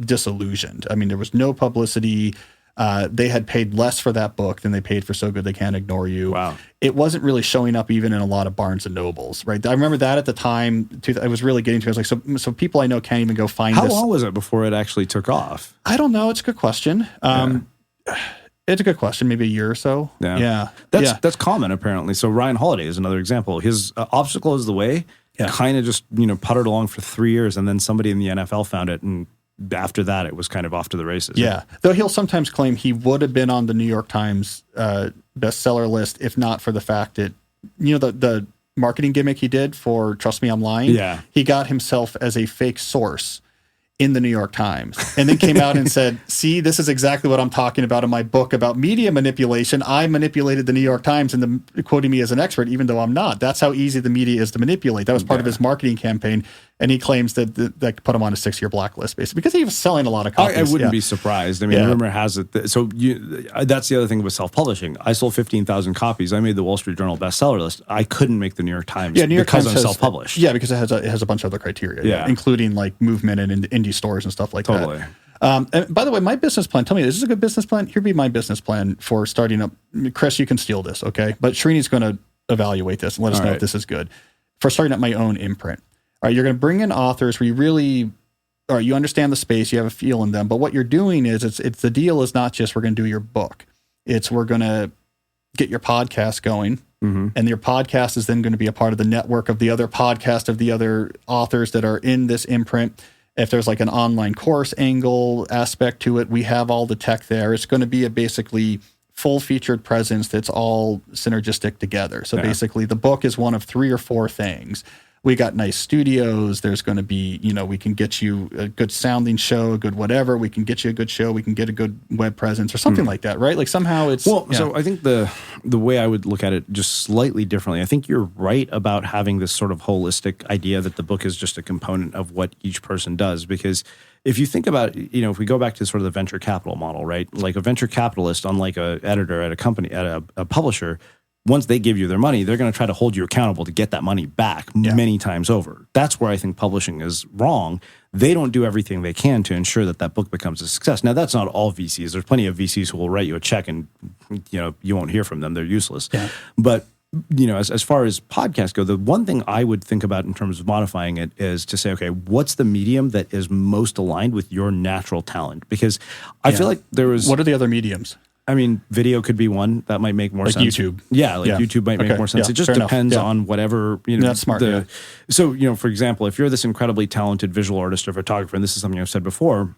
disillusioned. I mean, there was no publicity. They had paid less for that book than they paid for So Good They Can't Ignore You. Wow. It wasn't really showing up even in a lot of Barnes and Nobles, right? I remember that at the time. I was really getting to it. I was like, so people I know can't even go find this. How long was it before it actually took off? I don't know. It's a good question. It's a good question. Maybe a year or so. Yeah. That's common, apparently. So Ryan Holiday is another example. His Obstacle is the Way kind of just, puttered along for 3 years, and then somebody in the NFL found it, and after that, it was kind of off to the races. Yeah. Though he'll sometimes claim he would have been on the New York Times bestseller list if not for the fact that, the marketing gimmick he did for Trust Me, I'm Lying. Yeah. He got himself as a fake source in the New York Times and then came out and said, see, this is exactly what I'm talking about in my book about media manipulation. I manipulated the New York Times and quoting me as an expert, even though I'm not. That's how easy the media is to manipulate. That was part of his marketing campaign. And he claims that put him on a 6-year blacklist, basically, because he was selling a lot of copies. I wouldn't be surprised. I mean, rumor has it. That's the other thing with self-publishing. I sold 15,000 copies. I made the Wall Street Journal bestseller list. I couldn't make the New York Times because I'm self-published. Yeah, because it has a bunch of other criteria, including like movement and indie stores and stuff like that. And by the way, my business plan, tell me, is this a good business plan? Here'd be my business plan for starting up. Chris, you can steal this, okay? But Srini's going to evaluate this and let us know if this is good. For starting up my own imprint. All right, you're going to bring in authors where you understand the space, you have a feel in them, but what you're doing is it's the deal is not just we're going to do your book. It's we're going to get your podcast going, and your podcast is then going to be a part of the network of the other podcast of the other authors that are in this imprint. If there's like an online course angle aspect to it, we have all the tech there. It's going to be a basically full featured presence that's all synergistic together. So basically the book is one of 3 or 4 things. we got nice studios. There's going to be, we can get you a good sounding show, a good whatever. We can get you a good show. We can get a good web presence or something like that, right? Like somehow it's... So I think the way I would look at it just slightly differently, I think you're right about having this sort of holistic idea that the book is just a component of what each person does. Because if you think about, if we go back to sort of the venture capital model, right? Like a venture capitalist, unlike an editor at a company, at a publisher, once they give you their money, they're going to try to hold you accountable to get that money back many times over. That's where I think publishing is wrong. They don't do everything they can to ensure that that book becomes a success. Now, that's not all VCs. There's plenty of VCs who will write you a check and, you won't hear from them. They're useless. Yeah. But, as far as podcasts go, the one thing I would think about in terms of modifying it is to say, okay, what's the medium that is most aligned with your natural talent? Because I feel like there was... What are the other mediums? I mean, video could be one that might make more sense. Like YouTube. Yeah, YouTube might make more sense. It just depends on whatever, That's smart. So, for example, if you're this incredibly talented visual artist or photographer, and this is something I've said before,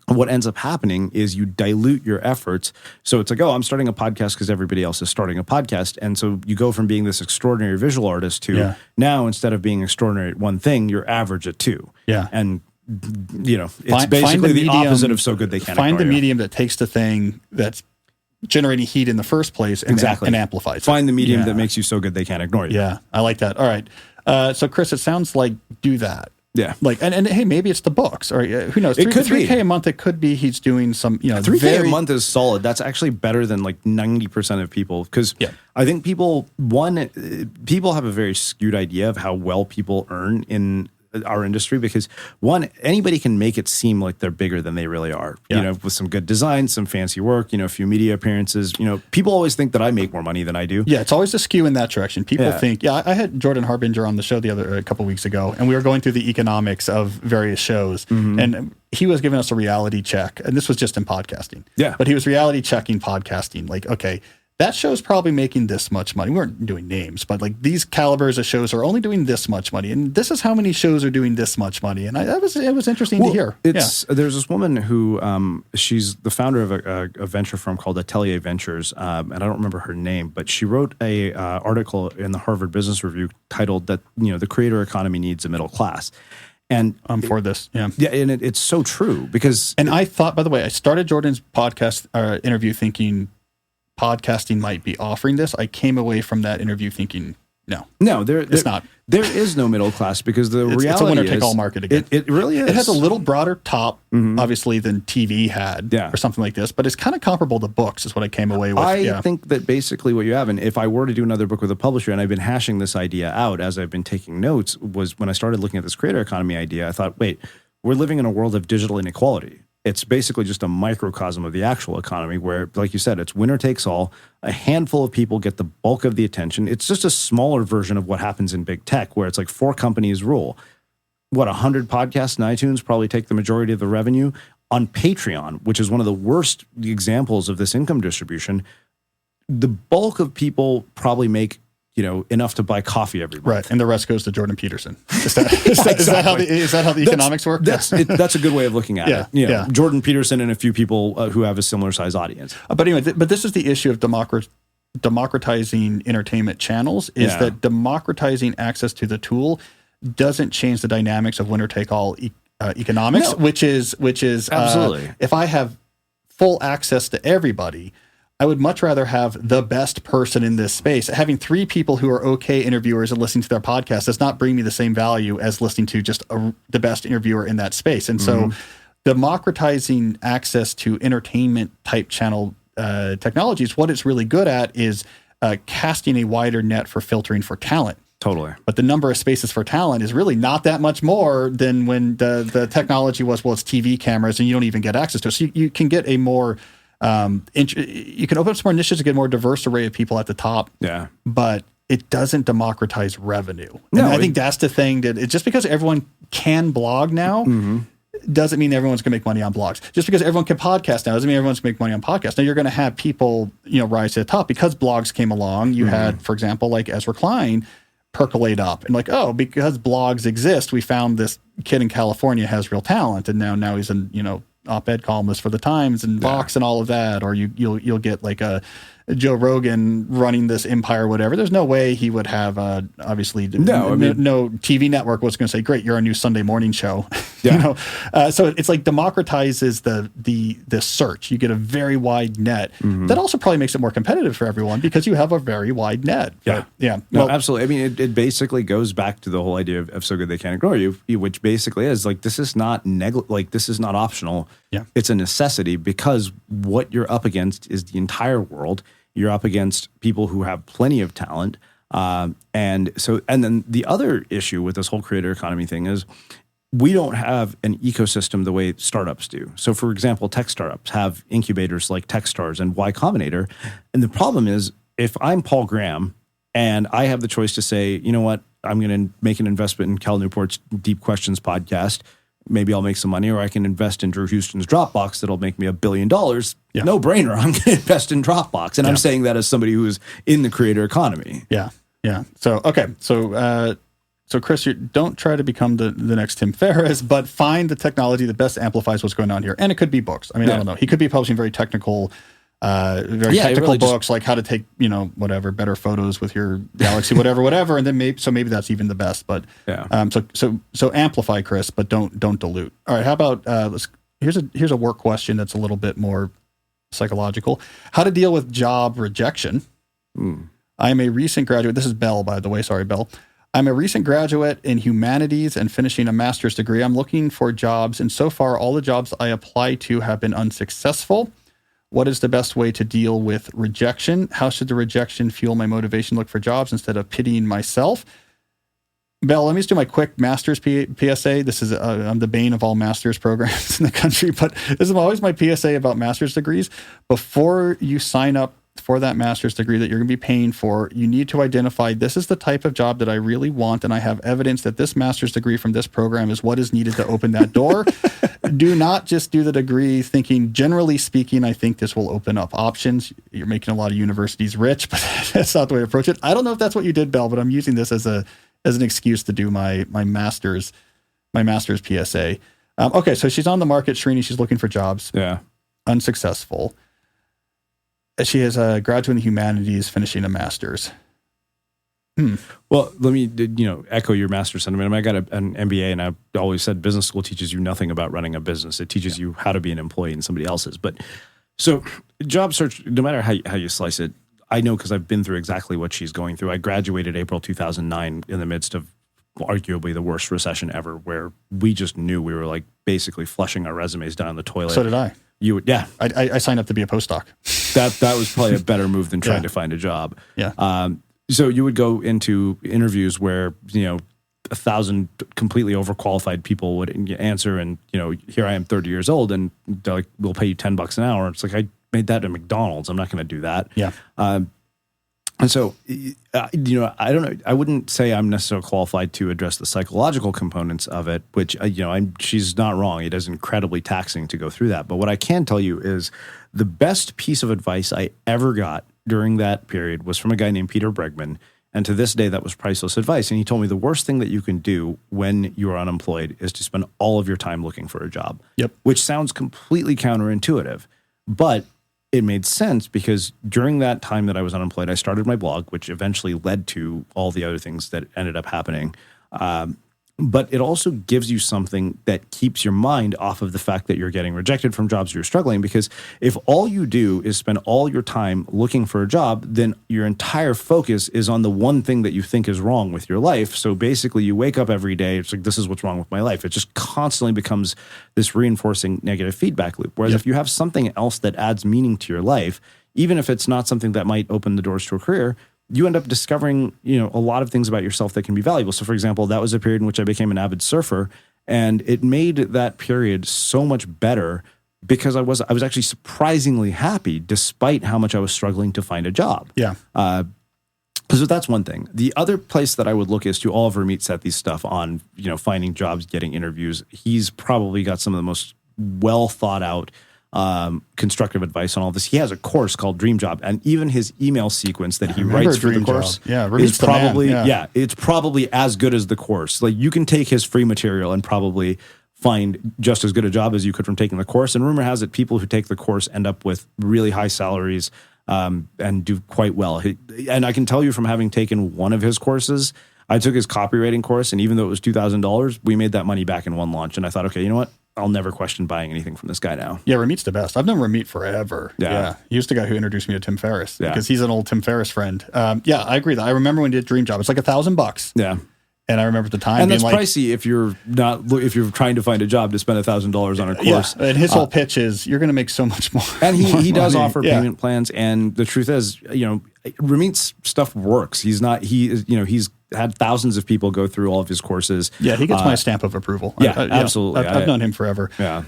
what ends up happening is you dilute your efforts. So it's like, I'm starting a podcast because everybody else is starting a podcast. And so you go from being this extraordinary visual artist to now, instead of being extraordinary at one thing, you're average at two. Yeah. And it's basically the opposite of so good they can't find the medium that takes the thing that's generating heat in the first place and amplifies it. Find the medium that makes you so good they can't ignore you. Yeah, I like that. All right. So Chris, it sounds like do that. Yeah. Like, and hey, maybe it's the books, or who knows? It could be $3K a month. It could be he's doing some, $3K a month is solid. That's actually better than like 90% of people. Because I think people have a very skewed idea of how well people earn in our industry, because anybody can make it seem like they're bigger than they really are, with some good design, some fancy work, a few media appearances, people always think that I make more money than I do. Yeah. It's always a skew in that direction. People think, I had Jordan Harbinger on the show a couple weeks ago, and we were going through the economics of various shows, and he was giving us a reality check, and this was just in podcasting. Yeah. But he was reality checking podcasting. Like, okay, that show's probably making this much money. We weren't doing names, but like these calibers of shows are only doing this much money, and this is how many shows are doing this much money. And it was interesting to hear. There's this woman who she's the founder of a venture firm called Atelier Ventures, and I don't remember her name, but she wrote a article in the Harvard Business Review titled that the creator economy needs a middle class. And I'm for this. Yeah. Yeah. And it's so true because. And I thought, by the way, I started Jordan's podcast interview thinking podcasting might be offering this. I came away from that interview thinking, no, it's not. There is no middle class because the reality it's a winner-take-all market again. It really is. It has a little broader top, obviously, than TV had or something like this, but it's kind of comparable to books is what I came away with. I think that basically what you have, and if I were to do another book with a publisher, and I've been hashing this idea out as I've been taking notes, was when I started looking at this creator economy idea, I thought, wait, we're living in a world of digital inequality. It's basically just a microcosm of the actual economy where, like you said, it's winner takes all. A handful of people get the bulk of the attention. It's just a smaller version of what happens in big tech where it's like 4 companies rule. 100 podcasts in iTunes probably take the majority of the revenue. On Patreon, which is one of the worst examples of this income distribution, the bulk of people probably make enough to buy coffee every month. Right, and the rest goes to Jordan Peterson. Is that how the economics work? That's a good way of looking at it. Jordan Peterson and a few people who have a similar size audience. But anyway, but this is the issue of democratizing entertainment channels, is that democratizing access to the tool doesn't change the dynamics of winner-take-all economics, which is absolutely. If I have full access to everybody, I would much rather have the best person in this space. Having 3 people who are okay interviewers and listening to their podcast does not bring me the same value as listening to just the best interviewer in that space. And so democratizing access to entertainment type channel technologies, what it's really good at is casting a wider net for filtering for talent. Totally. But the number of spaces for talent is really not that much more than when the technology was, it's TV cameras and you don't even get access to it. So you can get a more... you can open up some more niches to get a more diverse array of people at the top. Yeah. But it doesn't democratize revenue. And I think that's the thing that just because everyone can blog now doesn't mean everyone's going to make money on blogs. Just because everyone can podcast now doesn't mean everyone's going to make money on podcasts. Now you're going to have people, rise to the top because blogs came along. You had, for example, like Ezra Klein percolate up and like, because blogs exist, we found this kid in California has real talent. And now he's an, op-ed columnist for the Times and Vox and all of that, or you'll get like a Joe Rogan running this empire or whatever. There's no way he would have, obviously, no TV network was going to say, great, you're a new Sunday morning show. Yeah. So it's like democratizes the search. You get a very wide net. That also probably makes it more competitive for everyone because you have a very wide net. Yeah. No, absolutely. I mean, it basically goes back to the whole idea of so good they can't ignore you, which basically is like, this is not this is not optional. Yeah. It's a necessity because what you're up against is the entire world. You're up against people who have plenty of talent. And then the other issue with this whole creator economy thing is we don't have an ecosystem the way startups do. So for example, tech startups have incubators like Techstars and Y Combinator. And the problem is if I'm Paul Graham and I have the choice to say, you know what, I'm going to make an investment in Cal Newport's Deep Questions podcast. Maybe I'll make some money, or I can invest in Drew Houston's Dropbox that'll make me $1 billion. Yeah. No brainer. I'm going to invest in Dropbox. And I'm saying that as somebody who is in the creator economy. Yeah. Yeah. So, okay. So Chris, don't try to become the next Tim Ferriss, but find the technology that best amplifies what's going on here. And it could be books. I mean, I don't know. He could be publishing very technical really books like how to take, whatever, better photos with your Galaxy, whatever. And then maybe that's even the best, but so amplify, Chris, but don't dilute. All right. How about, here's a work question that's a little bit more psychological. How to deal with job rejection. I am a recent graduate. This is Bell, by the way. Sorry, Bell. I'm a recent graduate in humanities and finishing a master's degree. I'm looking for jobs, and so far all the jobs I apply to have been unsuccessful. What is the best way to deal with rejection? How should the rejection fuel my motivation to look for jobs instead of pitying myself? Bell, let me just do my quick master's PSA. This is I'm the bane of all master's programs in the country, but this is always my PSA about master's degrees. Before you sign up for that master's degree that you're going to be paying for, you need to identify, this is the type of job that I really want, and I have evidence that this master's degree from this program is what is needed to open that door. Do not just do the degree thinking, generally speaking, I think this will open up options. You're making a lot of universities rich, but that's not the way to approach it. I don't know if that's what you did, Bell, but I'm using this as an excuse to do my master's PSA. Okay, so she's on the market, Srini. She's looking for jobs. Yeah. Unsuccessful. She is a graduate in humanities, finishing a master's. Well, let me echo your master's sentiment. I got an MBA, and I've always said business school teaches you nothing about running a business. It teaches you how to be an employee in somebody else's. But so job search, no matter how you slice it, I know because I've been through exactly what she's going through. I graduated April 2009 in the midst of arguably the worst recession ever, where we just knew we were like basically flushing our resumes down the toilet. So did I. You would, yeah. I signed up to be a postdoc. That was probably a better move than trying to find a job. Yeah. So you would go into interviews where 1,000 completely overqualified people would answer, and here I am, 30 years old, and they're like, "We'll pay you $10 an hour." It's like, I made that at McDonald's. I'm not going to do that. Yeah. And so, I don't know. I wouldn't say I'm necessarily qualified to address the psychological components of it, which, she's not wrong. It is incredibly taxing to go through that. But what I can tell you is the best piece of advice I ever got during that period was from a guy named Peter Bregman. And to this day, that was priceless advice. And he told me the worst thing that you can do when you are unemployed is to spend all of your time looking for a job. Yep. Which sounds completely counterintuitive. But it made sense because during that time that I was unemployed, I started my blog, which eventually led to all the other things that ended up happening. But it also gives you something that keeps your mind off of the fact that you're getting rejected from jobs, you're struggling. Because if all you do is spend all your time looking for a job, then your entire focus is on the one thing that you think is wrong with your life. So basically you wake up every day, it's like, this is what's wrong with my life. It just constantly becomes this reinforcing negative feedback loop. Whereas if you have something else that adds meaning to your life, even if it's not something that might open the doors to a career, you end up discovering, a lot of things about yourself that can be valuable. So for example, that was a period in which I became an avid surfer, and it made that period so much better because I was actually surprisingly happy despite how much I was struggling to find a job. Yeah. So that's one thing. The other place that I would look is to Oliver Meatsethy's stuff on, finding jobs, getting interviews. He's probably got some of the most well thought out constructive advice on all this. He has a course called Dream Job, and even his email sequence that he writes for the course is probably it's probably as good as the course. Like, you can take his free material and probably find just as good a job as you could from taking the course. And rumor has it people who take the course end up with really high salaries, and do quite well. And I can tell you from having taken one of his courses, I took his copywriting course, and even though it was $2,000, we made that money back in one launch. And I thought, okay, you know what? I'll never question buying anything from this guy now. Yeah, Ramit's the best. I've known Ramit forever. Yeah. He was the guy who introduced me to Tim Ferriss because he's an old Tim Ferriss friend. Yeah, I agree. I remember when he did Dream Job. It's like $1,000. Yeah. And I remember at the time, and that's pricey if you're trying to find a job to spend $1,000 on a course. Yeah, and his whole pitch is you're going to make so much more. And he does offer payment plans. And the truth is, Ramit's stuff works. He's had thousands of people go through all of his courses. Yeah, he gets my stamp of approval. Yeah, absolutely. I've known him forever. Yeah.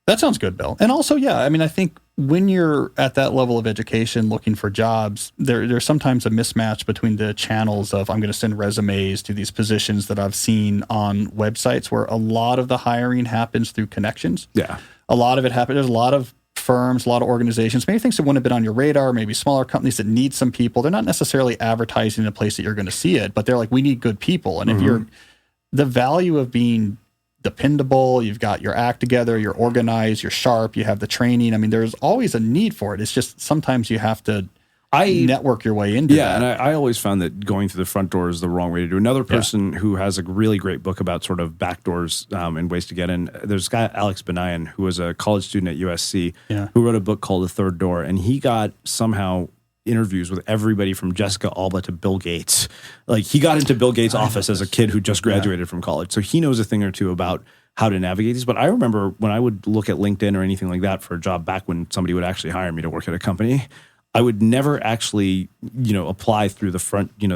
That sounds good, Bill. And also, I think when you're at that level of education looking for jobs, there's sometimes a mismatch between the channels of I'm going to send resumes to these positions that I've seen on websites where a lot of the hiring happens through connections. Yeah. A lot of it happens. There's a lot of firms, a lot of organizations, maybe things that wouldn't have been on your radar, maybe smaller companies that need some people. They're not necessarily advertising in a place that you're going to see it, but they're like, we need good people. And if you're the value of being dependable, you've got your act together, you're organized, you're sharp, you have the training. I mean, there's always a need for it. It's just sometimes you have to network your way into that. Yeah, and I always found that going through the front door is the wrong way to do it. Another person who has a really great book about sort of back doors and ways to get in, there's a guy, Alex Benayan, who was a college student at USC, who wrote a book called The Third Door, and he got somehow interviews with everybody from Jessica Alba to Bill Gates. Like, he got into Bill Gates' office as a kid who just graduated from college. So he knows a thing or two about how to navigate these. But I remember when I would look at LinkedIn or anything like that for a job back when somebody would actually hire me to work at a company, I would never actually, apply through the front, the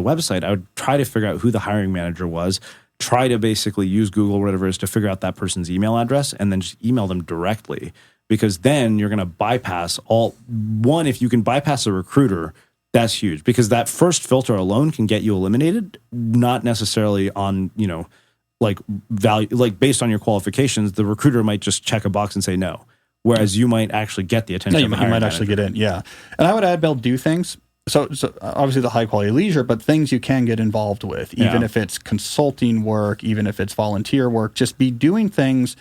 website. I would try to figure out who the hiring manager was, try to basically use Google or whatever it is to figure out that person's email address, and then just email them directly. Because then you're going to bypass if you can bypass a recruiter, that's huge. Because that first filter alone can get you eliminated, not necessarily on, value, like based on your qualifications. The recruiter might just check a box and say no. Whereas you might actually get the attention of the hiring manager. Actually get in, yeah. And I would add, Bill, do things. So obviously the high quality leisure, but things you can get involved with, even if it's consulting work, even if it's volunteer work, just be doing things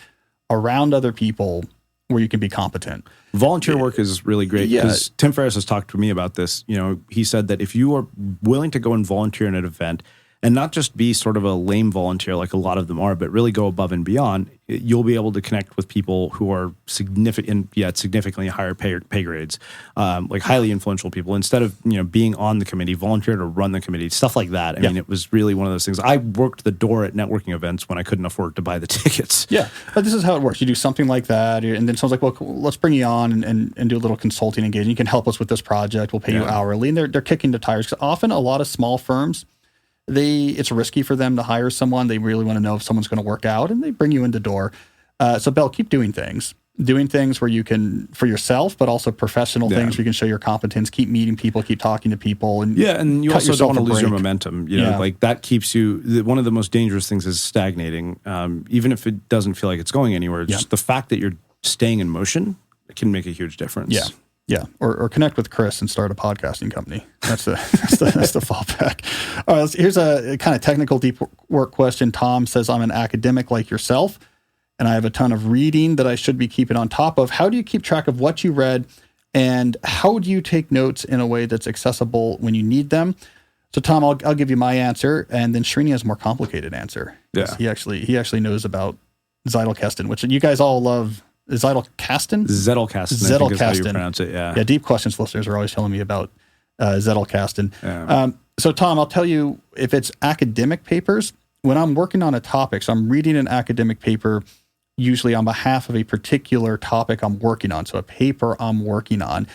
around other people where you can be competent. Volunteer work is really great because Tim Ferriss has talked to me about this. He said that if you are willing to go and volunteer in an event and not just be sort of a lame volunteer like a lot of them are, but really go above and beyond, you'll be able to connect with people who are significantly higher pay grades, like highly influential people. Instead of being on the committee, volunteer to run the committee, stuff like that. I mean, it was really one of those things. I worked the door at networking events when I couldn't afford to buy the tickets. Yeah, but this is how it works. You do something like that, and then someone's like, well, let's bring you on and do a little consulting engagement. You can help us with this project. We'll pay you hourly. And they're kicking the tires. Because often a lot of small firms, it's risky for them to hire someone. They really want to know if someone's going to work out, and they bring you in the door. So, Bill, keep doing things where you can, for yourself, but also professional things where you can show your competence, keep meeting people, keep talking to people. And and you also don't want to lose your momentum. Like that keeps you, one of the most dangerous things is stagnating. Even if it doesn't feel like it's going anywhere, just the fact that you're staying in motion, it can make a huge difference. Yeah. Yeah, or connect with Chris and start a podcasting company. That's the fallback. All right, here's a kind of technical deep work question. Tom says, I'm an academic like yourself, and I have a ton of reading that I should be keeping on top of. How do you keep track of what you read, and how do you take notes in a way that's accessible when you need them? So, Tom, I'll give you my answer, and then Srini has a more complicated answer. Yeah, he actually knows about Zettelkasten, which you guys all love. Zettelkasten? Zettelkasten, I think is how you pronounce it, Yeah, Deep Questions listeners are always telling me about Zettelkasten. Yeah. So, Tom, I'll tell you, if it's academic papers, when I'm working on a topic, so I'm reading an academic paper, usually on behalf of a particular topic I'm working on, so a paper I'm working on,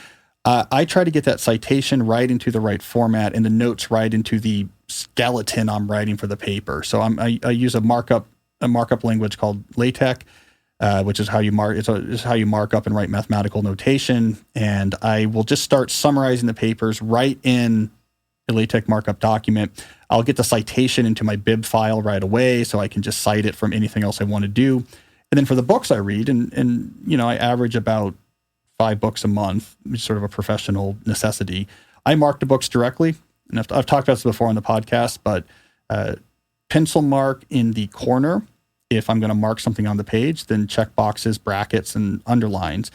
I try to get that citation right into the right format and the notes right into the skeleton I'm writing for the paper. So I use a markup language called LaTeX, which is how you mark. It's how you mark up and write mathematical notation. And I will just start summarizing the papers right in a LaTeX markup document. I'll get the citation into my bib file right away, so I can just cite it from anything else I want to do. And then for the books I read, and I average about 5 books a month, which is sort of a professional necessity. I mark the books directly, and I've talked about this before on the podcast, but pencil mark in the corner. If I'm going to mark something on the page, then check boxes, brackets, and underlines.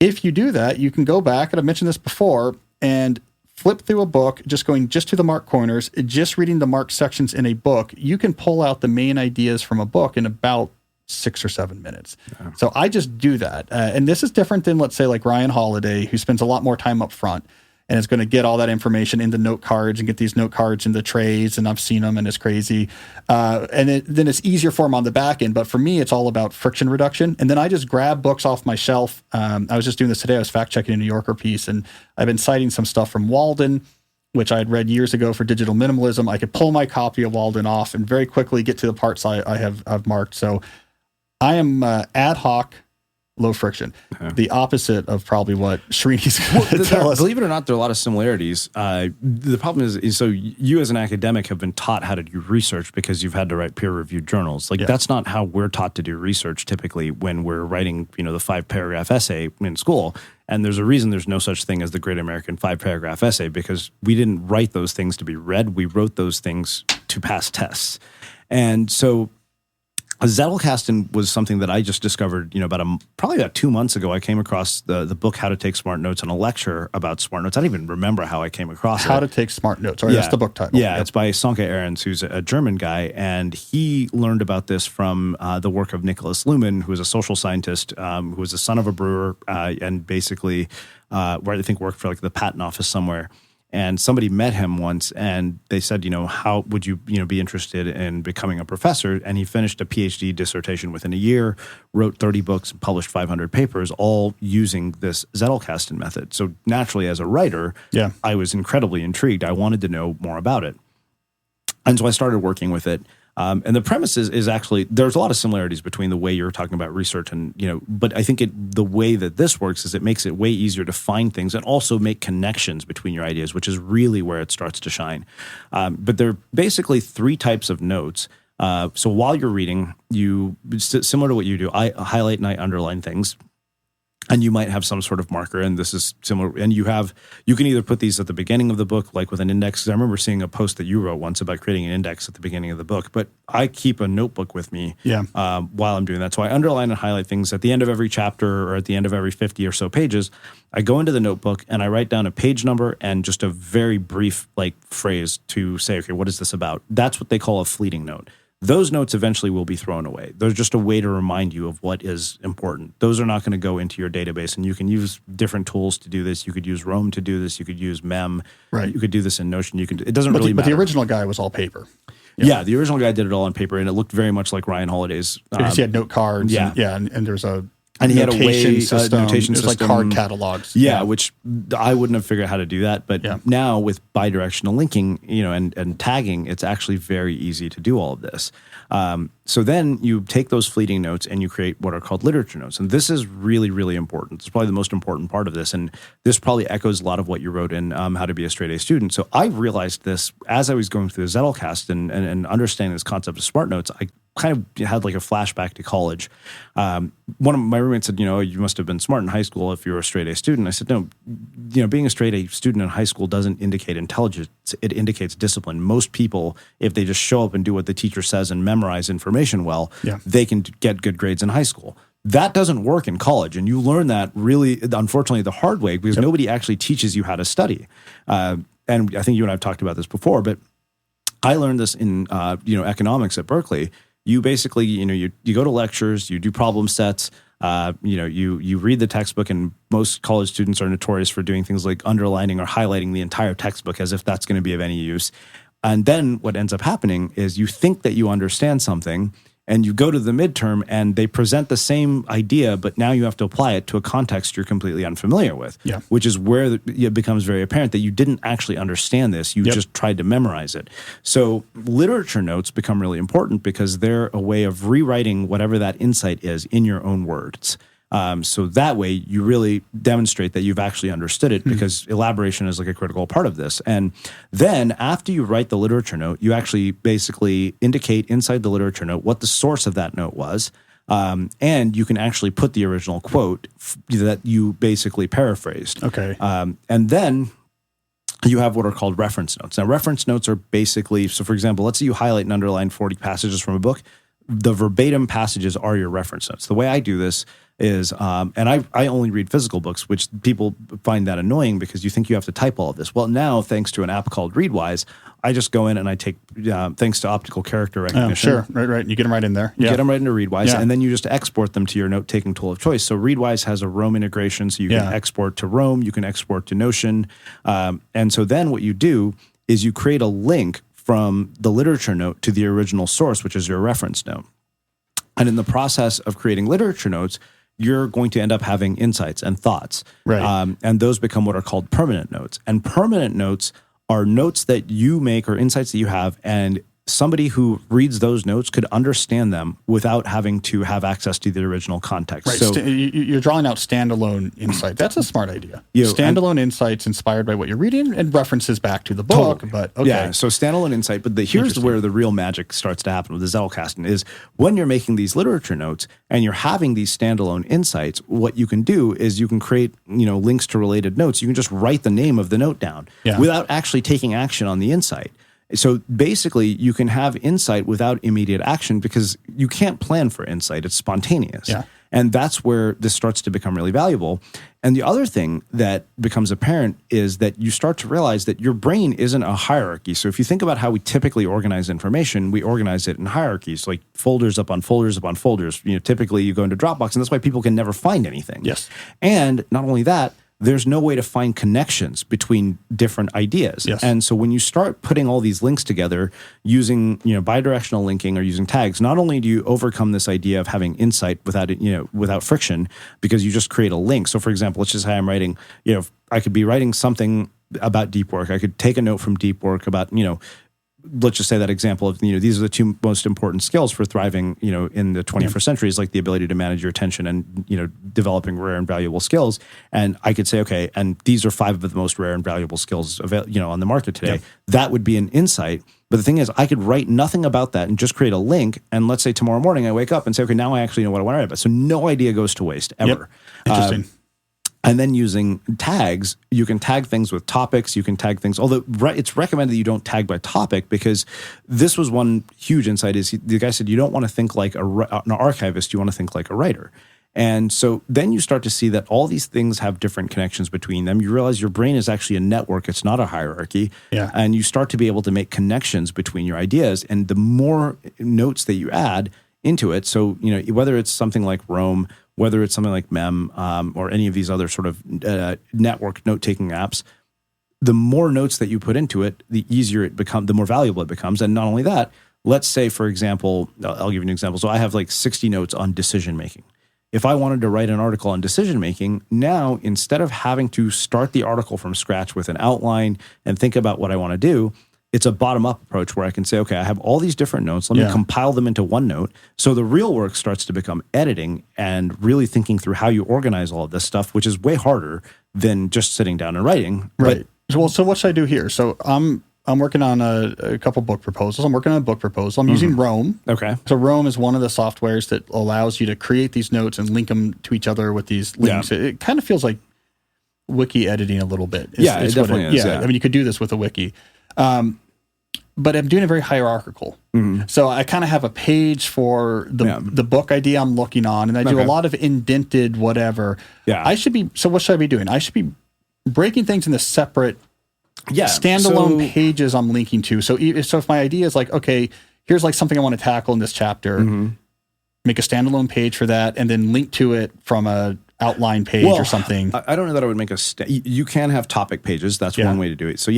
if you do that, you can go back, and I've mentioned this before, and flip through a book, going to the marked corners, just reading the marked sections in a book. You can pull out the main ideas from a book in about 6 or 7 minutes. Yeah. So I just do that. And this is different than, let's say, like Ryan Holiday, who spends a lot more time up front and is going to get all that information into note cards and get these note cards into trays. And I've seen them, and it's crazy. Then it's easier for him on the back end. But for me, it's all about friction reduction. And then I just grab books off my shelf. I was just doing this today. I was fact checking a New Yorker piece, and I've been citing some stuff from Walden, which I had read years ago for digital minimalism. I could pull my copy of Walden off and very quickly get to the parts I've marked. So I am ad hoc, low friction. The opposite of probably what Srini's going to tell us. Believe it or not, there are a lot of similarities. The problem is so you as an academic have been taught how to do research because you've had to write peer-reviewed journals. That's not how we're taught to do research typically when we're writing, the 5-paragraph essay in school. And there's a reason there's no such thing as the Great American 5-paragraph essay, because we didn't write those things to be read. We wrote those things to pass tests. And so Zettelkasten was something that I just discovered, probably about 2 months ago. I came across the book How to Take Smart Notes and a lecture about smart notes. I don't even remember how I came across it. How to Take Smart Notes. Right, that's the book title. Yeah, it's by Sonke Ahrens, who's a German guy, and he learned about this from the work of Nicholas Luhmann, who was a social scientist, who was the son of a brewer, and basically, where I think worked for the patent office somewhere. And somebody met him once, and they said, how would you, be interested in becoming a professor? And he finished a PhD dissertation within a year, wrote 30 books, and published 500 papers, all using this Zettelkasten method. So naturally, as a writer, I was incredibly intrigued. I wanted to know more about it. And so I started working with it. And the premise is actually, there's a lot of similarities between the way you're talking about research and, but I think the way that this works is it makes it way easier to find things and also make connections between your ideas, which is really where it starts to shine. But there are basically 3 types of notes. So while you're reading, similar to what you do, I highlight and I underline things. And you might have some sort of marker, and this is similar. And you can either put these at the beginning of the book, like with an index. I remember seeing a post that you wrote once about creating an index at the beginning of the book, but I keep a notebook with me while I'm doing that. So I underline and highlight things at the end of every chapter or at the end of every 50 or so pages. I go into the notebook and I write down a page number and just a very brief phrase to say, okay, what is this about? That's what they call a fleeting note. Those notes eventually will be thrown away. They're just a way to remind you of what is important. Those are not going to go into your database, and you can use different tools to do this. You could use Roam to do this. You could use Mem. Right. You could do this in Notion. It doesn't really matter. But the original guy was all paper. Yeah, the original guy did it all on paper, and it looked very much like Ryan Holiday's. Because he had note cards. And there's a and he had a notation system. It was like card catalogs. Yeah, which I wouldn't have figured out how to do that. But now with bidirectional linking, and tagging, it's actually very easy to do all of this. So then you take those fleeting notes and you create what are called literature notes. And this is really, really important. It's probably the most important part of this. And this probably echoes a lot of what you wrote in How to Be a Straight A Student. So I realized this as I was going through the Zettelkasten and understanding this concept of smart notes. I kind of had a flashback to college. One of my roommates said, you must have been smart in high school if you were a straight A student. I said, no, being a straight A student in high school doesn't indicate intelligence. It indicates discipline. Most people, if they just show up and do what the teacher says and memorize information well, they can get good grades in high school. That doesn't work in college. And you learn that really, unfortunately, the hard way because nobody actually teaches you how to study. And I think you and I have talked about this before, but I learned this in, economics at Berkeley. You basically, you go to lectures, you do problem sets, you read the textbook, and most college students are notorious for doing things like underlining or highlighting the entire textbook as if that's going to be of any use. And then what ends up happening is you think that you understand something, and you go to the midterm and they present the same idea, but now you have to apply it to a context you're completely unfamiliar with, which is where it becomes very apparent that you didn't actually understand this. You just tried to memorize it. So literature notes become really important because they're a way of rewriting whatever that insight is in your own words. So that way you really demonstrate that you've actually understood it because elaboration is a critical part of this. And then after you write the literature note, you actually basically indicate inside the literature note what the source of that note was. And you can actually put the original quote that you basically paraphrased. Okay. And then you have what are called reference notes. Now, reference notes are basically, so for example, let's say you highlight and underline 40 passages from a book. The verbatim passages are your reference notes. The way I do this is, and I only read physical books, which people find that annoying because you think you have to type all of this. Well, now, thanks to an app called Readwise, I just go in and I take, thanks to optical character recognition. Oh, sure. Right. You get them right in there. You get them right into Readwise, and then you just export them to your note-taking tool of choice. So Readwise has a Roam integration, so you can export to Roam, you can export to Notion. And so then what you do is you create a link from the literature note to the original source, which is your reference note. And in the process of creating literature notes, you're going to end up having insights and thoughts. Right. And those become what are called permanent notes. And permanent notes are notes that you make or insights that you have, and somebody who reads those notes could understand them without having to have access to the original context. Right. So You're drawing out standalone insight. That's a smart idea. Standalone insights inspired by what you're reading and references back to the book. Totally. But okay. Yeah, so standalone insight. But here's where the real magic starts to happen with the Zettelkasten is when you're making these literature notes and you're having these standalone insights, what you can do is you can create, links to related notes. You can just write the name of the note down without actually taking action on the insight. So basically, you can have insight without immediate action because you can't plan for insight. It's spontaneous. Yeah. And that's where this starts to become really valuable. And the other thing that becomes apparent is that you start to realize that your brain isn't a hierarchy. So if you think about how we typically organize information, we organize it in hierarchies, like folders upon folders upon folders. Typically you go into Dropbox, and that's why people can never find anything. Yes. And not only that, there's no way to find connections between different ideas. Yes. And so when you start putting all these links together using, bidirectional linking or using tags, not only do you overcome this idea of having insight without friction, because you just create a link. So for example, let's just say I'm writing, I could be writing something about deep work. I could take a note from deep work about, let's just say that example of, these are the two most important skills for thriving, in the 21st century is like the ability to manage your attention and, developing rare and valuable skills. And I could say, okay, and these are 5 of the most rare and valuable skills, on the market today. Yeah. That would be an insight. But the thing is, I could write nothing about that and just create a link. And let's say tomorrow morning I wake up and say, okay, now I actually know what I want to write about. So no idea goes to waste ever. Yep. Interesting. And then using tags, you can tag things with topics. You can tag things, although it's recommended that you don't tag by topic, because this was one huge insight is the guy said, you don't want to think like an archivist, you want to think like a writer. And so then you start to see that all these things have different connections between them. You realize your brain is actually a network. It's not a hierarchy. Yeah. And you start to be able to make connections between your ideas. And the more notes that you add into it, so, whether it's something like Roam, whether it's something like Mem or any of these other sort of network note-taking apps, the more notes that you put into it, the easier it becomes, the more valuable it becomes. And not only that, let's say, for example, I'll give you an example. So I have like 60 notes on decision-making. If I wanted to write an article on decision-making, now instead of having to start the article from scratch with an outline and think about what I want to do, it's a bottom-up approach where I can say, okay, I have all these different notes. Let me compile them into one note. So the real work starts to become editing and really thinking through how you organize all of this stuff, which is way harder than just sitting down and writing. Right. So what should I do here? So I'm working on a couple book proposals. I'm working on a book proposal. I'm using Roam. Okay. So Roam is one of the softwares that allows you to create these notes and link them to each other with these links. Yeah. It kind of feels like wiki editing a little bit. It definitely is. Yeah. I mean, you could do this with a wiki. But I'm doing it very hierarchical. Mm-hmm. So I kind of have a page for the book idea I'm looking on, and I do a lot of indented whatever. Yeah. So what should I be doing? I should be breaking things into separate standalone pages I'm linking to. So if my idea is like, okay, here's like something I want to tackle in this chapter, make a standalone page for that, and then link to it from a outline page or something. I don't know that I would make you can have topic pages. That's one way to do it. So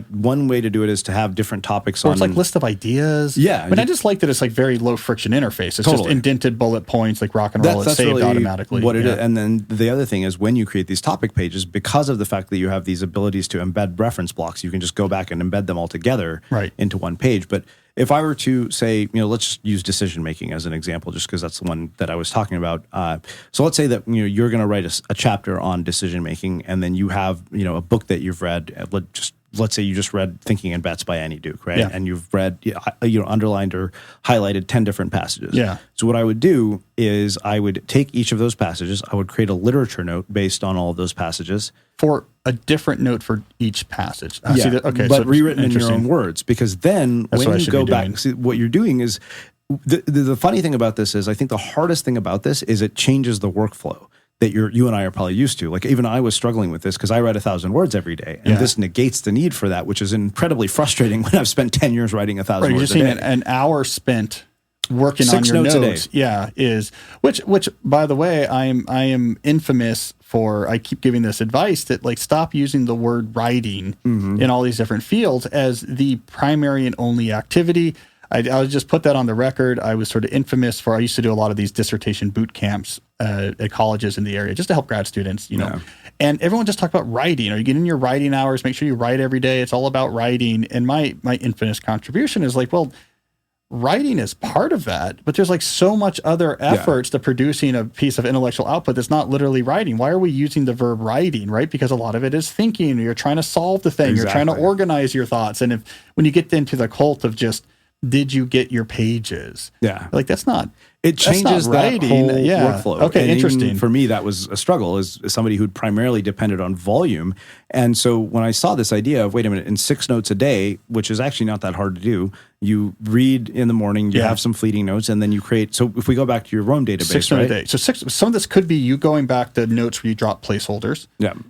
one way to do it is to have different topics or it's like list of ideas. Yeah. But I just like that it's like very low friction interface. It's just indented bullet points, like rock and roll. It's saved really automatically. What it is. And then the other thing is when you create these topic pages, because of the fact that you have these abilities to embed reference blocks, you can just go back and embed them all together into one page. But if I were to say, let's just use decision-making as an example, just because that's the one that I was talking about. So let's say that, you're going to write a chapter on decision-making, and then you have, a book that you've read. Let's say you just read Thinking in Bets by Annie Duke, right? Yeah. And you've read, underlined or highlighted 10 different passages. Yeah. So what I would do is I would take each of those passages. I would create a literature note based on all of those passages. For a different note for each passage. But rewritten in your own words. Because then when you go back, see, what you're doing is The funny thing about this is I think the hardest thing about this is it changes the workflow that you and I are probably used to. Like even I was struggling with this because I write 1,000 words every day, and this negates the need for that, which is incredibly frustrating when I've spent 10 years writing 1,000 words a day. You're seeing an hour spent working on your notes. Yeah, is which by the way, I am infamous for. I keep giving this advice that like stop using the word writing in all these different fields as the primary and only activity. I'll just put that on the record. I was sort of infamous for, I used to do a lot of these dissertation boot camps at colleges in the area just to help grad students, you know. Yeah. And everyone just talked about writing. Are you getting your writing hours? Make sure you write every day. It's all about writing. And my infamous contribution is like, well, writing is part of that, but there's like so much other efforts to producing a piece of intellectual output that's not literally writing. Why are we using the verb writing, right? Because a lot of it is thinking. You're trying to solve the thing. Exactly. You're trying to organize your thoughts. And when you get into the cult of just, did you get your pages? Yeah. Like that's not, it changes that whole workflow. Okay, and interesting. For me, that was a struggle as somebody who'd primarily depended on volume. And so when I saw this idea of, wait a minute, in 6 notes a day, which is actually not that hard to do, you read in the morning, you have some fleeting notes, and then you create. So if we go back to your Roam database, 6 notes a day. So some of this could be you going back to notes where you drop placeholders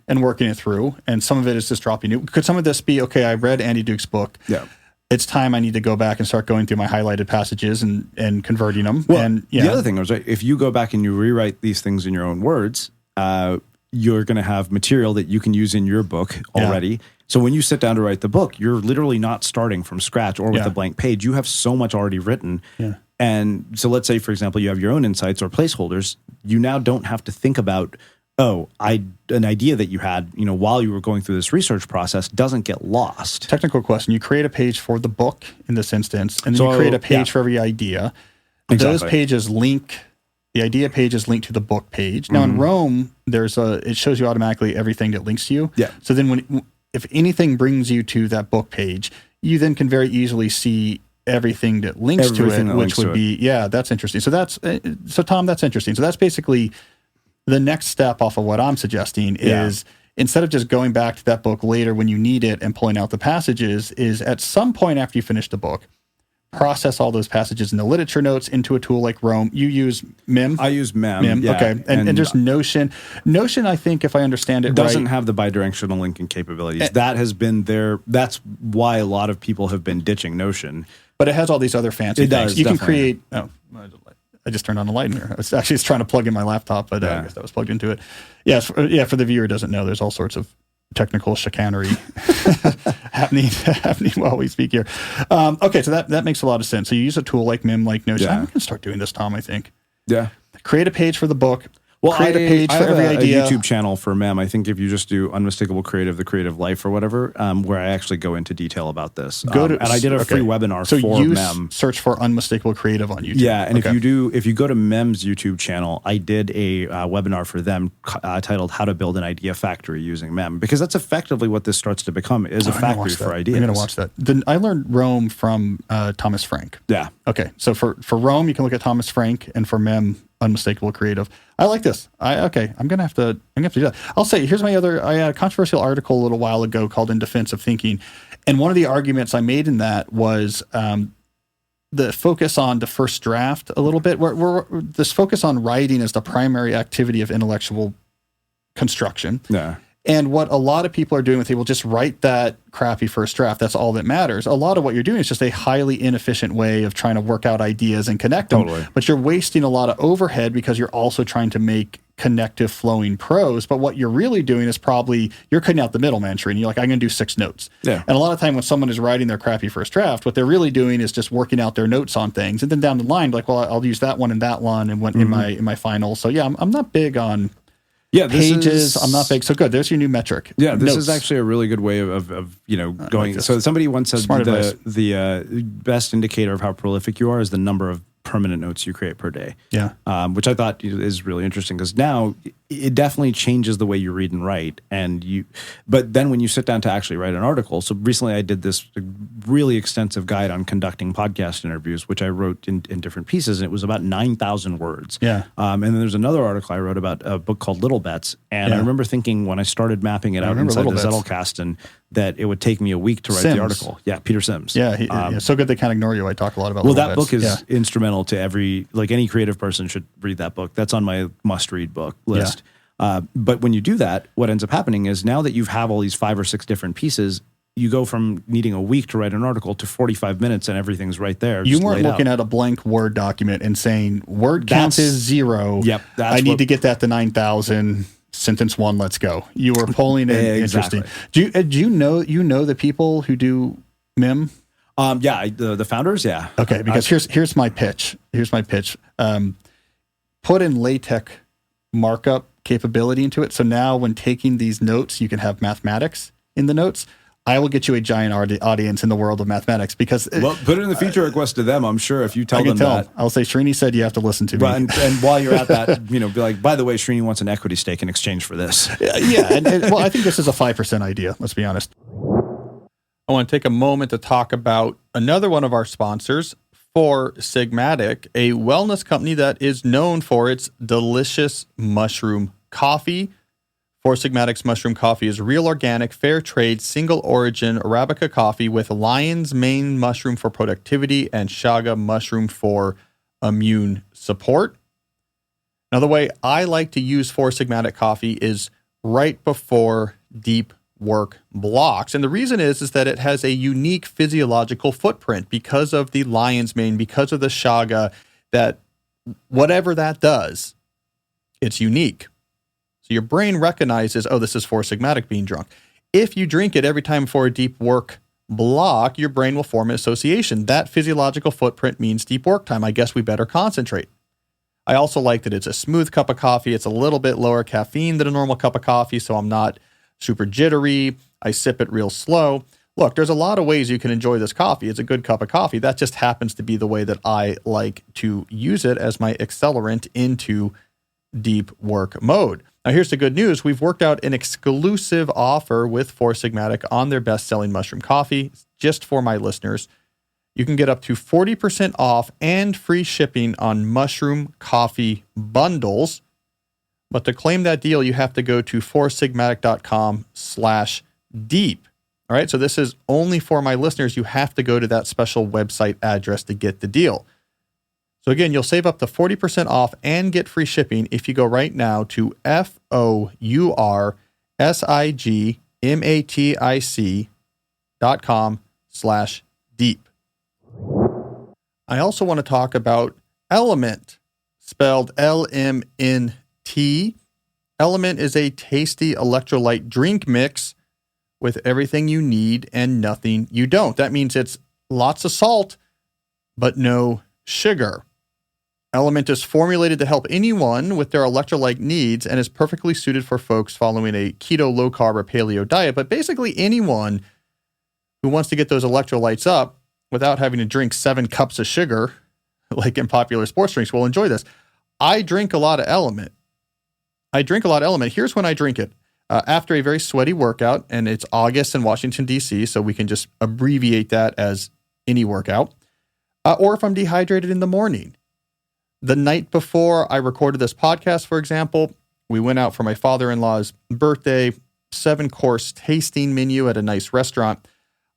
and working it through. And some of it is just dropping new. Could some of this be, okay, I read Andy Duke's book. Yeah. It's time I need to go back and start going through my highlighted passages and converting them. Well, and the other thing was, right, if you go back and you rewrite these things in your own words, you're going to have material that you can use in your book already. Yeah. So when you sit down to write the book, you're literally not starting from scratch or with a blank page. You have so much already written. Yeah. And so let's say, for example, you have your own insights or placeholders. You now don't have to think about, an idea that you had, while you were going through this research process doesn't get lost. Technical question. You create a page for the book in this instance, and then you create a page for every idea. Exactly. Those pages link, the idea page is linked to the book page. Now in Roam, it shows you automatically everything that links to you. Yeah. So then if anything brings you to that book page, you then can very easily see everything that links to it, which would be, that's interesting. So Tom, that's interesting. So that's basically the next step off of what I'm suggesting is instead of just going back to that book later when you need it and pulling out the passages, is at some point after you finish the book, process all those passages in the literature notes into a tool like Roam. You use MIM? I use MIM. Yeah. Okay. And there's Notion. Notion, I think, if I understand it doesn't have the bidirectional linking capabilities. That has been that's why a lot of people have been ditching Notion. But it has all these other fancy things. You definitely. Can create... I just turned on the light in here. It's trying to plug in my laptop, but I guess that was plugged into it. Yes, for the viewer who doesn't know, there's all sorts of technical chicanery happening while we speak here. Okay, so that makes a lot of sense. So you use a tool like MIM, like Notion. I'm going to start doing this, Tom, I think. Yeah. Create a page for the book. Well, create a page for every idea. I have a YouTube channel for MEM. I think if you just do Unmistakable Creative, The Creative Life or whatever, where I actually go into detail about this. And I did a free webinar for MEM. Search for Unmistakable Creative on YouTube. Yeah, and if you go to MEM's YouTube channel, I did a webinar for them titled How to Build an Idea Factory Using MEM, because that's effectively what this starts to become, is a factory for ideas. I'm going to watch that. Then I learned Roam from Thomas Frank. Yeah. Okay, so for Roam, you can look at Thomas Frank, and for MEM, Unmistakable Creative. I like this. I'm gonna have to do that. I'll say, here's my other. I had a controversial article a little while ago called "In Defense of Thinking," and one of the arguments I made in that was the focus on the first draft a little bit. Where this focus on writing as the primary activity of intellectual construction. Yeah. And what a lot of people are doing with it, will just write that crappy first draft. That's all that matters. A lot of what you're doing is just a highly inefficient way of trying to work out ideas and connect them. Totally. But you're wasting a lot of overhead because you're also trying to make connective flowing prose. But what you're really doing is probably, you're cutting out the middleman tree and you're like, I'm going to do 6 notes. Yeah. And a lot of time when someone is writing their crappy first draft, what they're really doing is just working out their notes on things. And then down the line, like, well, I'll use that one and that one and in my final. So yeah, I'm not big on... pages. I'm not big. So good. There's your new metric. Yeah, this is actually a really good way of going. Like so somebody once said the best indicator of how prolific you are is the number of permanent notes you create per day. Yeah. Which I thought is really interesting, because now it definitely changes the way you read and write. But then when you sit down to actually write an article, so recently I did this really extensive guide on conducting podcast interviews, which I wrote in different pieces, and it was about 9,000 words. Yeah. And then there's another article I wrote about a book called Little Bets. And I remember thinking when I started mapping it out inside the Zettelkasten, and that it would take me a week to write the article. Yeah, Peter Sims. Yeah, so good they can't ignore you. I talk a lot about Well, Little that Bets. book is instrumental to any creative person should read that book. That's on my must-read book list. But when you do that, what ends up happening is now that you have all these 5 or 6 different pieces, you go from needing a week to write an article to 45 minutes and everything's right there. You weren't looking at a blank Word document and saying, word count is 0. Yep. I need to get that to 9,000. Sentence 1, let's go. You were pulling in exactly. Interesting. Do you know the people who do MIM? The founders, yeah. Okay, because here's my pitch. Put in LaTeX markup capability into it. So now when taking these notes, you can have mathematics in the notes. I will get you a giant audience in the world of mathematics because... Well, put it in the feature request to them, I'm sure, if you tell them that. I'll say, Srini said you have to listen to me. And while you're at that, be like, by the way, Srini wants an equity stake in exchange for this. Yeah, well, I think this is a 5% idea, let's be honest. I want to take a moment to talk about another one of our sponsors, Four Sigmatic, a wellness company that is known for its delicious mushroom coffee. Four Sigmatic's mushroom coffee is real organic, fair trade, single origin Arabica coffee with lion's mane mushroom for productivity and chaga mushroom for immune support. Now, the way I like to use Four Sigmatic coffee is right before deep work blocks. And the reason is that it has a unique physiological footprint because of the lion's mane, because of the chaga, that whatever that does, it's unique. So your brain recognizes, oh, this is Four Sigmatic being drunk. If you drink it every time for a deep work block, your brain will form an association. That physiological footprint means deep work time. I guess we better concentrate. I also like that it's a smooth cup of coffee. It's a little bit lower caffeine than a normal cup of coffee, so I'm not super jittery. I sip it real slow. Look, there's a lot of ways you can enjoy this coffee. It's a good cup of coffee. That just happens to be the way that I like to use it as my accelerant into deep work mode. Now, here's the good news. We've worked out an exclusive offer with Four Sigmatic on their best-selling mushroom coffee just for my listeners. You can get up to 40% off and free shipping on mushroom coffee bundles. But to claim that deal, you have to go to foursigmatic.com/deep. All right, so this is only for my listeners. You have to go to that special website address to get the deal. So again, you'll save up to 40% off and get free shipping if you go right now to foursigmatic.com/deep. I also want to talk about Element, spelled LMNT. Element is a tasty electrolyte drink mix with everything you need and nothing you don't. That means it's lots of salt, but no sugar. Element is formulated to help anyone with their electrolyte needs and is perfectly suited for folks following a keto, low-carb, or paleo diet, but basically anyone who wants to get those electrolytes up without having to drink 7 cups of sugar, like in popular sports drinks, will enjoy this. I drink a lot of Element. Here's when I drink it. After a very sweaty workout, and it's August in Washington, D.C., so we can just abbreviate that as any workout, or if I'm dehydrated in the morning. The night before I recorded this podcast, for example, we went out for my father-in-law's birthday, 7-course tasting menu at a nice restaurant.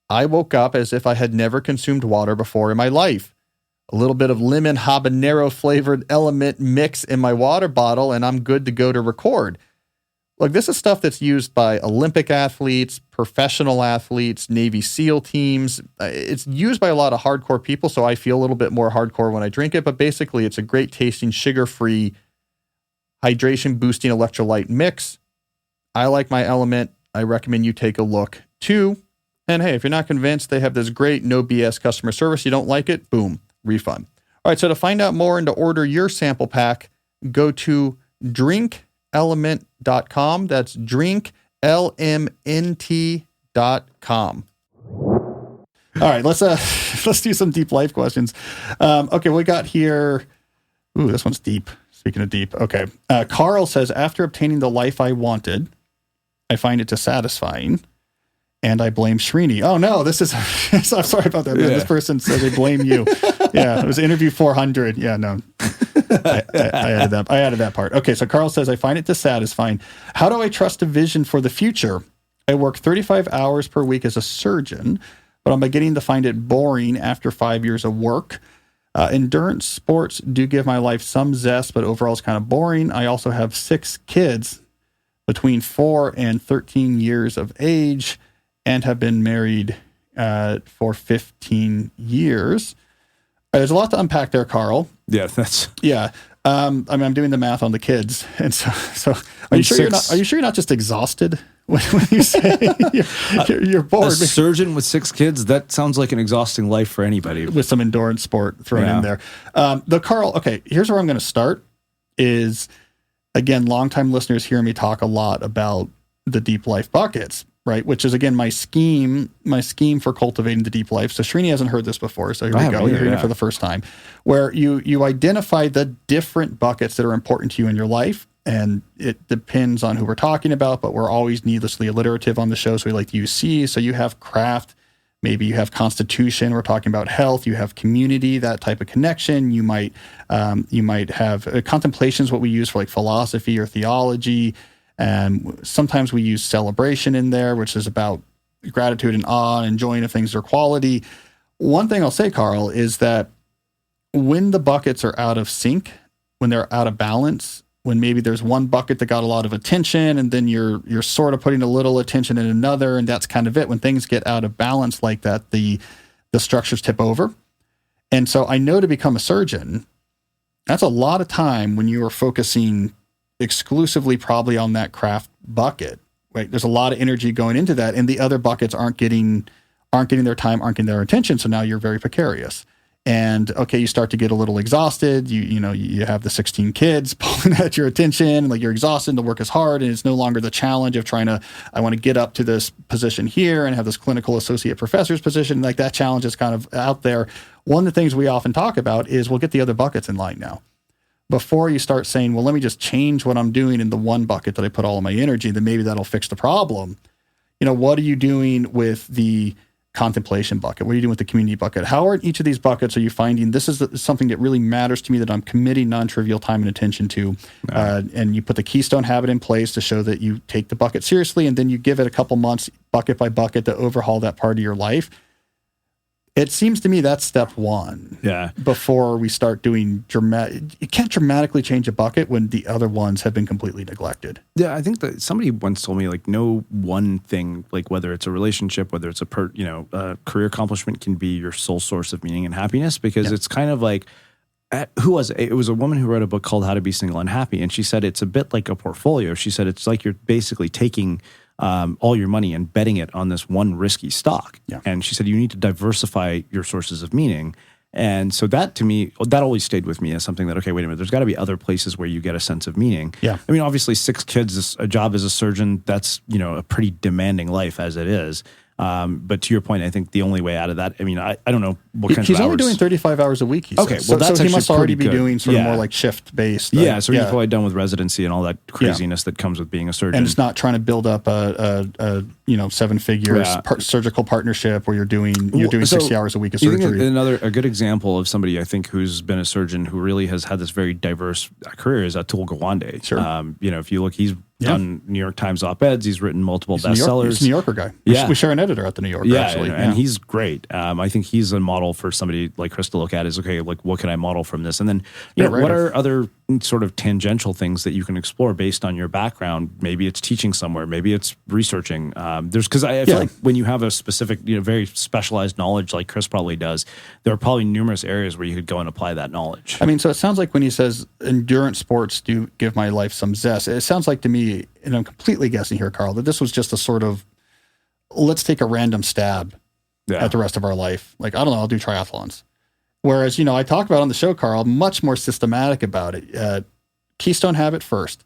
I woke up as if I had never consumed water before in my life. A little bit of lemon habanero flavored Element mix in my water bottle, and I'm good to go to record. Look, this is stuff that's used by Olympic athletes, professional athletes, Navy SEAL teams. It's used by a lot of hardcore people, so I feel a little bit more hardcore when I drink it. But basically, it's a great tasting, sugar-free, hydration-boosting electrolyte mix. I like my Element. I recommend you take a look, too. And hey, if you're not convinced, they have this great no BS customer service. You don't like it? Boom, refund. All right, so to find out more and to order your sample pack, go to drinkelement.com. That's drinklmnt.com. All right, let's do some deep life questions. Okay, we got here. Ooh, this one's deep. Speaking of deep. Okay. Carl says, after obtaining the life I wanted, I find it dissatisfying. And I blame Srini. Oh no, this is, I'm sorry about that, man. This person said they blame you. Yeah, it was interview 400. Yeah, no. I added that part. Okay, so Carl says, I find it dissatisfying. How do I trust a vision for the future? I work 35 hours per week as a surgeon, but I'm beginning to find it boring after 5 years of work. Endurance sports do give my life some zest, but overall it's kind of boring. I also have 6 kids between 4 and 13 years of age, and have been married for 15 years. There's a lot to unpack there, Carl. Yeah, yeah. I mean, I'm doing the math on the kids, and so are you sure you're not just exhausted when you say you're bored? A surgeon with 6 kids, that sounds like an exhausting life for anybody. With some endurance sport thrown in there. The Carl, okay, here's where I'm going to start is, again, longtime listeners hear me talk a lot about the deep life buckets, right? Which is, again, my scheme for cultivating the deep life. So Srini hasn't heard this before. So here we go. You're hearing it for the first time, where you identify the different buckets that are important to you in your life. And it depends on who we're talking about, but we're always needlessly alliterative on the show. So we like to use C. So you have craft, maybe you have constitution. We're talking about health. You have community, that type of connection. You might have contemplations, what we use for like philosophy or theology. And sometimes we use celebration in there, which is about gratitude and awe and enjoying of things or quality. One thing I'll say, Carl, is that when the buckets are out of sync, when they're out of balance, when maybe there's one bucket that got a lot of attention and then you're sort of putting a little attention in another, and that's kind of it. When things get out of balance like that, the structures tip over. And so I know to become a surgeon, that's a lot of time when you are focusing exclusively probably on that craft bucket, right? There's a lot of energy going into that, and the other buckets aren't getting their time, aren't getting their attention. So now you're very precarious. And okay, you start to get a little exhausted. You have the 16 kids pulling at your attention, like you're exhausted, and the work is hard, and it's no longer the challenge of I want to get up to this position here and have this clinical associate professor's position. Like that challenge is kind of out there. One of the things we often talk about is we'll get the other buckets in line now. Before you start saying, well, let me just change what I'm doing in the one bucket that I put all of my energy, then maybe that'll fix the problem. What are you doing with the contemplation bucket? What are you doing with the community bucket? How are each of these buckets are you finding this is something that really matters to me that I'm committing non-trivial time and attention to? And you put the keystone habit in place to show that you take the bucket seriously, and then you give it a couple months, bucket by bucket, to overhaul that part of your life. It seems to me that's step one. Yeah. Before we start doing you can't dramatically change a bucket when the other ones have been completely neglected. Yeah, I think that somebody once told me, like, no one thing, like whether it's a relationship, whether it's a career accomplishment, can be your sole source of meaning and happiness, because it's kind of like, who was it? It was a woman who wrote a book called How to Be Single and Happy, and she said it's a bit like a portfolio. She said it's like you're basically taking all your money and betting it on this one risky stock. Yeah. And she said you need to diversify your sources of meaning. And so that, to me, that always stayed with me as something that, okay, wait a minute, there's got to be other places where you get a sense of meaning. Yeah. I mean, obviously 6 kids, a job as a surgeon, that's, a pretty demanding life as it is. But to your point, I think the only way out of that, I mean, I don't know what kinds of hours. He's only doing 35 hours a week, he says. Well, that's so he must already be good. doing sort of more like shift-based. Yeah, so he's probably done with residency and all that craziness that comes with being a surgeon. And it's not trying to build up a 7-figure surgical partnership where you're doing 60 hours a week of surgery. A good example of somebody, I think, who's been a surgeon who really has had this very diverse career is Atul Gawande. Sure. If you look, he's done New York Times op-eds. He's written multiple bestsellers. He's a New Yorker guy. We share an editor at the New Yorker, actually. And he's great. I think he's a model for somebody like Chris to look at is, okay, like, what can I model from this? And then, what are other sort of tangential things that you can explore based on your background? Maybe it's teaching somewhere. Maybe it's researching. Because I feel like when you have a specific, very specialized knowledge like Chris probably does, there are probably numerous areas where you could go and apply that knowledge. I mean, so it sounds like when he says endurance sports do give my life some zest, it sounds like to me, and I'm completely guessing here, Carl, that this was just a sort of, let's take a random stab at the rest of our life. Like, I don't know, I'll do triathlons. Whereas, I talk about on the show, Carl, much more systematic about it. Keystone habit first.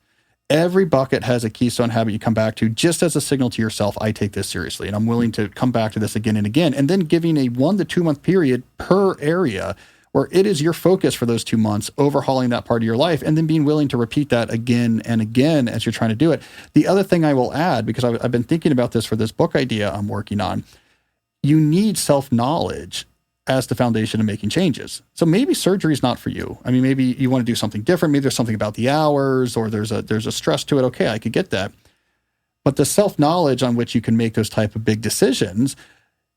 Every bucket has a keystone habit you come back to just as a signal to yourself, I take this seriously, and I'm willing to come back to this again and again. And then giving a 1 to 2 month period per area where it is your focus for those 2 months, overhauling that part of your life, and then being willing to repeat that again and again as you're trying to do it. The other thing I will add, because I've been thinking about this for this book idea I'm working on, you need self-knowledge as the foundation of making changes. So maybe surgery is not for you. I mean, maybe you want to do something different. Maybe there's something about the hours, or there's a stress to it. Okay, I could get that. But the self-knowledge on which you can make those type of big decisions,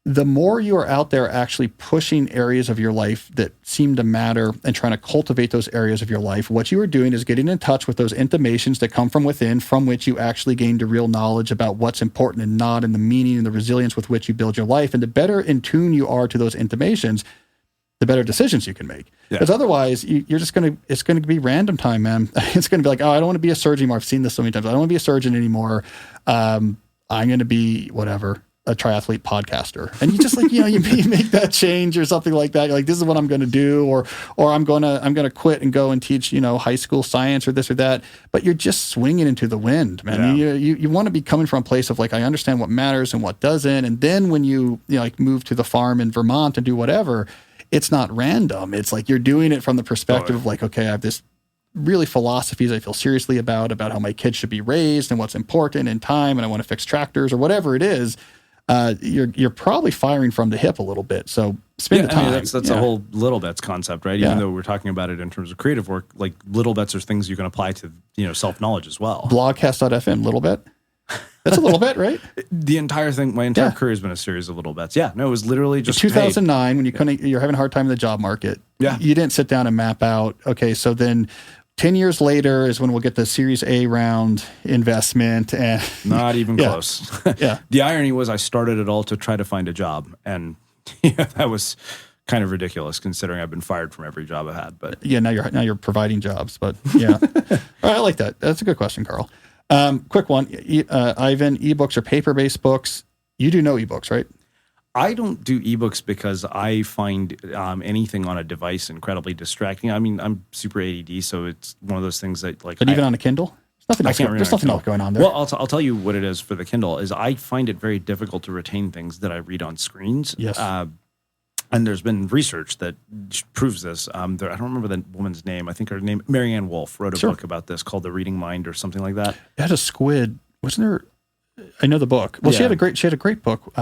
the more you are out there actually pushing areas of your life that seem to matter and trying to cultivate those areas of your life, what you are doing is getting in touch with those intimations that come from within, from which you actually gain the real knowledge about what's important and not, and the meaning and the resilience with which you build your life. And the better in tune you are to those intimations, the better decisions you can make. Because otherwise, you're just it's going to be random time, man. It's going to be like, oh, I don't want to be a surgeon anymore. I've seen this so many times. I don't want to be a surgeon anymore. I'm going to be whatever, a triathlete podcaster. And you just like, you make that change or something like that. You're like, this is what I'm going to do, or I'm going to quit and go and teach, high school science or this or that. But you're just swinging into the wind, man. Yeah. You want to be coming from a place of like, I understand what matters and what doesn't. And then when you like move to the farm in Vermont and do whatever, it's not random. It's like you're doing it from the perspective of like, okay, I have this really philosophies I feel seriously about how my kids should be raised and what's important in time, and I want to fix tractors or whatever it is. You're probably firing from the hip a little bit. So spend the time. That's a whole little bets concept, right? Even though we're talking about it in terms of creative work, like little bets are things you can apply to, self-knowledge as well. Blogcast.fm, little bit. That's a little bit, right? The entire thing, my entire career has been a series of little bets. Yeah, no, it was literally just 2009 when you're having a hard time in the job market. Yeah, you didn't sit down and map out. Okay, so then 10 years later is when we'll get the Series A round investment, and not even close. Yeah, the irony was I started it all to try to find a job, and that was kind of ridiculous considering I've been fired from every job I had. But now you're providing jobs. But yeah, all right, I like that. That's a good question, Carl. Quick one, Ivan, ebooks or paper-based books? You do no ebooks, right? I don't do ebooks because I find anything on a device incredibly distracting. I mean, I'm super ADD, so it's one of those things that like. But even on a Kindle, there's nothing else going on there. Well, I'll tell you what it is for the Kindle is I find it very difficult to retain things that I read on screens. Yes. And there's been research that proves this. I don't remember the woman's name. I think her name, Marianne Wolf, wrote a book about this called The Reading Mind or something like that. It had a squid. Wasn't there? I know the book. Well, she had a great book.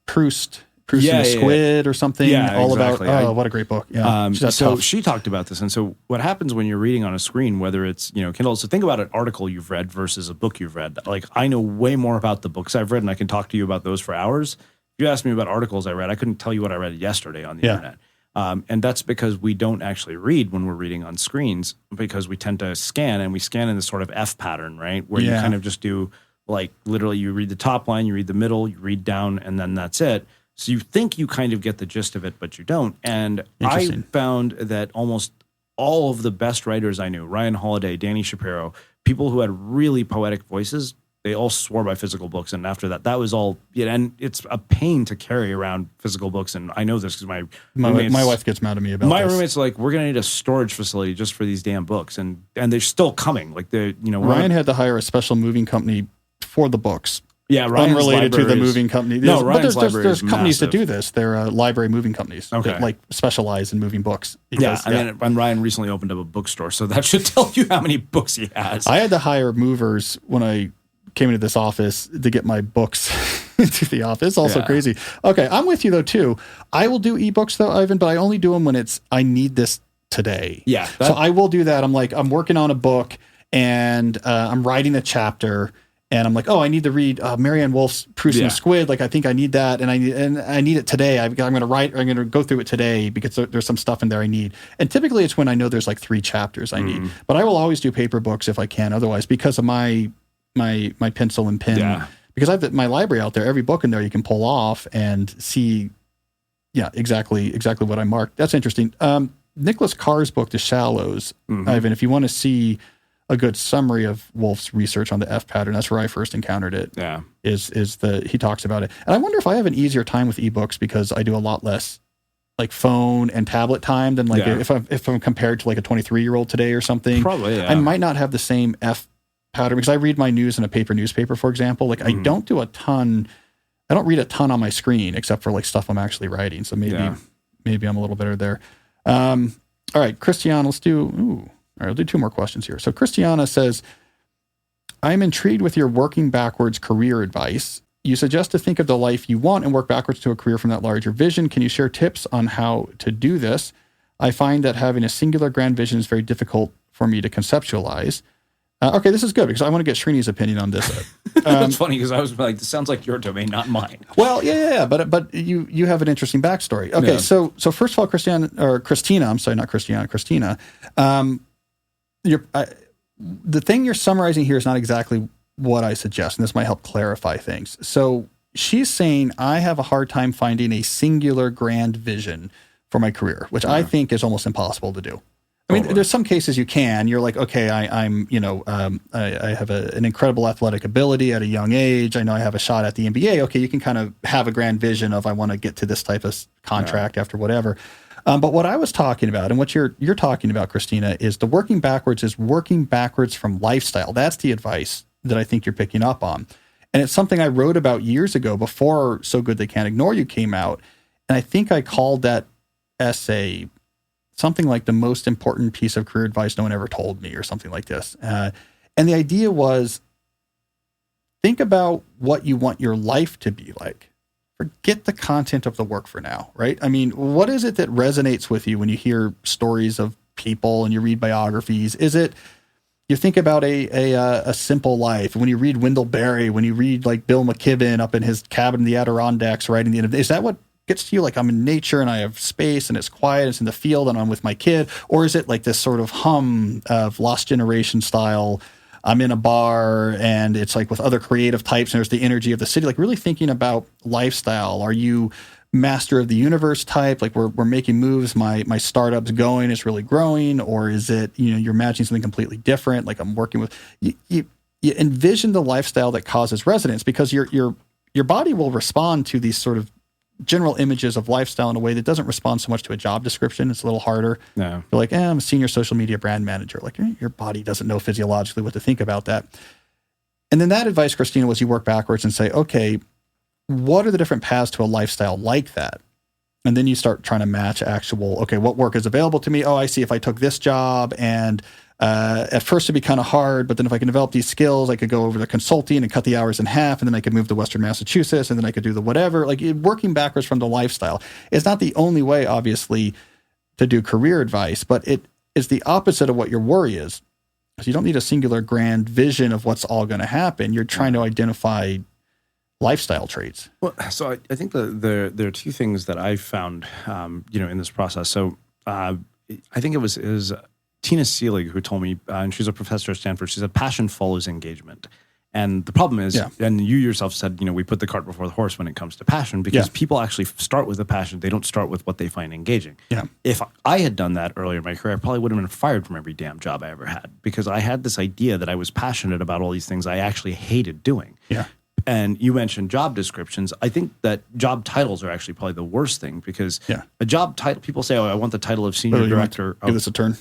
Proust and the Squid or something. Yeah, all exactly. About, what a great book. Yeah. So she talked about this. And so what happens when you're reading on a screen, whether it's, Kindle, so think about an article you've read versus a book you've read. Like I know way more about the books I've read and I can talk to you about those for hours. If you asked me about articles I read, I couldn't tell you what I read yesterday on the internet. And that's because we don't actually read when we're reading on screens because we tend to scan, and we scan in this sort of F pattern, right? Where you kind of just do like literally you read the top line, you read the middle, you read down, and then that's it. So you think you kind of get the gist of it, but you don't. And I found that almost all of the best writers I knew, Ryan Holiday, Danny Shapiro, people who had really poetic voices, they all swore by physical books. And after that was all, and it's a pain to carry around physical books. And I know this because my wife gets mad at me about my roommates are like, we're going to need a storage facility just for these damn books. And they're still coming. Like Ryan had to hire a special moving company for the books. Yeah, Ryan's unrelated to the moving company. Ryan's but there's companies that do this. They're library moving companies that like specialize in moving books. Because, and Ryan recently opened up a bookstore, so that should tell you how many books he has. I had to hire movers when I came into this office to get my books into the office. It's also crazy. Okay, I'm with you though too. I will do ebooks though, Ivan, but I only do them when I need this today. Yeah. So I will do that. I'm working on a book and I'm writing a chapter. And I'm like, I need to read Marianne Wolf's Proust and the Squid. Like, I think I need that, and I need it today. I'm going to go through it today because there's some stuff in there I need. And typically, it's when I know there's like 3 chapters I need. But I will always do paper books if I can. Otherwise, because of my pencil and pen. Yeah. Because I have my library out there. Every book in there you can pull off and see. Yeah, exactly what I marked. That's interesting. Nicholas Carr's book, The Shallows, Ivan. If you want to see a good summary of Wolf's research on the F pattern. That's where I first encountered it. Yeah. He talks about it. And I wonder if I have an easier time with ebooks because I do a lot less like phone and tablet time than like if I'm compared to like a 23-year-old today or something. Probably, yeah. I might not have the same F pattern because I read my news in a paper newspaper, for example. Like I don't read a ton on my screen except for like stuff I'm actually writing. So maybe I'm a little better there. All right, Christiana, I'll do 2 more questions here. So Christiana says, I'm intrigued with your working backwards career advice. You suggest to think of the life you want and work backwards to a career from that larger vision. Can you share tips on how to do this? I find that having a singular grand vision is very difficult for me to conceptualize. Okay, this is good because I want to get Srini's opinion on this. That's funny because I was like, this sounds like your domain, not mine. Well, yeah, but you have an interesting backstory. Okay, Yeah. so first of all, Christina, I'm sorry, not Christiana, Christina. The thing you're summarizing here is not exactly what I suggest, and this might help clarify things. So she's saying I have a hard time finding a singular grand vision for my career, which I think is almost impossible to do. I mean, there's some cases you can. You're like, okay, I have an incredible athletic ability at a young age. I know I have a shot at the NBA. Okay, you can kind of have a grand vision of I want to get to this type of contract after whatever. But what I was talking about and what you're talking about, Christina, is the working backwards from lifestyle. That's the advice that I think you're picking up on. And it's something I wrote about years ago before So Good They Can't Ignore You came out. And I think I called that essay something like the most important piece of career advice no one ever told me, or something like this. And the idea was, think about what you want your life to be like. Forget the content of the work for now, right? I mean, what is it that resonates with you when you hear stories of people and you read biographies? Is it you think about a simple life? When you read Wendell Berry, when you read like Bill McKibben up in his cabin in the Adirondacks writing the end of the day, is that what gets to you? Like, I'm in nature and I have space and it's quiet, it's in the field and I'm with my kid? Or is it like this sort of hum of Lost Generation style, I'm in a bar and it's like with other creative types and there's the energy of the city? Like, really thinking about lifestyle. Are you master of the universe type? Like, we're making moves, my startup's going, it's really growing? Or is it, you're imagining something completely different? Like, I'm working with you envision the lifestyle that causes resonance, because your body will respond to these sort of general images of lifestyle in a way that doesn't respond so much to a job description. It's a little harder. No. You're like, I'm a senior social media brand manager. Like, your body doesn't know physiologically what to think about that. And then that advice, Christina, was you work backwards and say, okay, what are the different paths to a lifestyle like that? And then you start trying to match okay, what work is available to me? Oh, I see. If I took this job and at first it'd be kind of hard, but then if I can develop these skills, I could go over to consulting and cut the hours in half, and then I could move to Western Massachusetts, and then I could do the whatever. Like, working backwards from the lifestyle is not the only way, obviously, to do career advice, but it is the opposite of what your worry is. So you don't need a singular grand vision of what's all going to happen. You're trying to identify lifestyle traits. Well, so I think there are 2 things that I found, in this process. So I think it was Tina Seelig who told me, and she's a professor at Stanford, she said, passion follows engagement. And the problem is, and you yourself said, we put the cart before the horse when it comes to passion, because people actually start with a passion. They don't start with what they find engaging. Yeah. If I had done that earlier in my career, I probably would have been fired from every damn job I ever had, because I had this idea that I was passionate about all these things I actually hated doing. Yeah. And you mentioned job descriptions. I think that job titles are actually probably the worst thing, because a job title, people say, I want the title of senior director. Give this a turn.